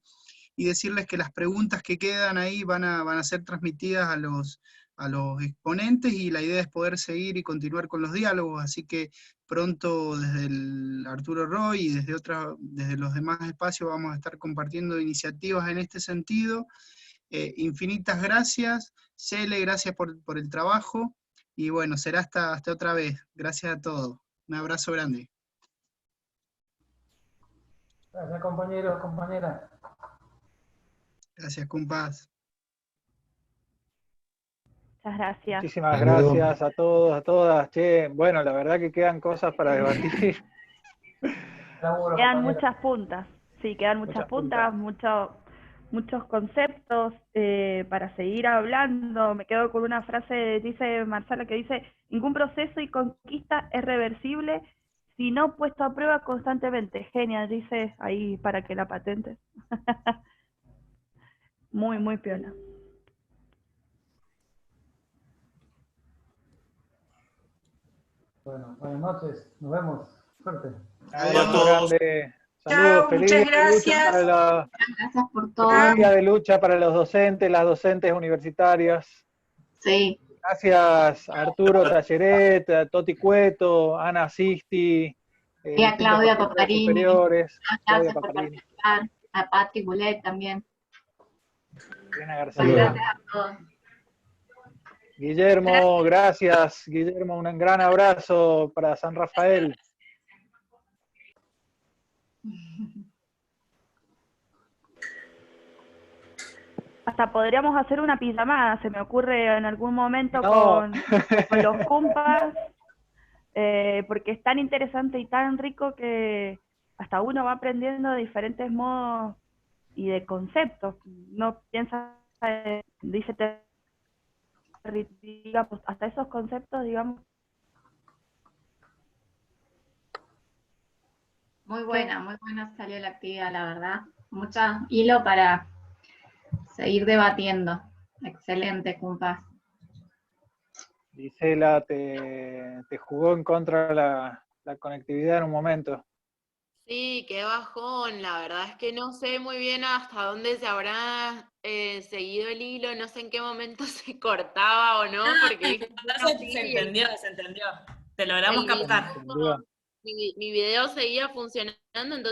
Y decirles que las preguntas que quedan ahí van a ser transmitidas a los exponentes y la idea es poder seguir y continuar con los diálogos, así que pronto desde el Arturo Roy y desde los demás espacios vamos a estar compartiendo iniciativas en este sentido. Infinitas gracias, Cele, gracias por el trabajo, y bueno, será hasta otra vez. Gracias a todos. Un abrazo grande. Gracias, compañeros, compañeras. Gracias, compas. Muchas gracias. Muchísimas gracias a todos, a todas. Che, bueno, la verdad que quedan cosas para debatir. Quedan muchas puntas, sí, quedan muchas puntas, muchos conceptos para seguir hablando. Me quedo con una frase, dice Marcela, que dice: ningún proceso y conquista es reversible si no puesto a prueba constantemente. Genial, dice ahí para que la patente. Muy, muy piola. Bueno, buenas noches, nos vemos. Suerte. Adiós a todos. Grande. Saludos, Chao, feliz muchas día de lucha gracias. para la, Gracias por todo. feliz día de lucha para los docentes, las docentes universitarias. Sí. Gracias a Arturo Talleret, a Toti Cueto, Ana Sisti, Y a Claudia Paparini. Superiores, Claudia Gracias por Paparini, participar. A Patrick Boulet también. Elena García. Gracias a todos. Guillermo, gracias. Guillermo, un gran abrazo para San Rafael. Hasta podríamos hacer una pijamada, se me ocurre en algún momento No. con los compas, porque es tan interesante y tan rico que hasta uno va aprendiendo de diferentes modos y de conceptos. No piensa, dice, digamos, hasta esos conceptos, digamos. Muy buena salió la actividad, la verdad. Mucho hilo para seguir debatiendo. Excelente, compas. Gisela, te jugó en contra la conectividad en un momento. Sí, qué bajón, la verdad es que no sé muy bien hasta dónde se habrá seguido el hilo, no sé en qué momento se cortaba o no, porque Se entendió. Te logramos captar. mi video seguía funcionando, entonces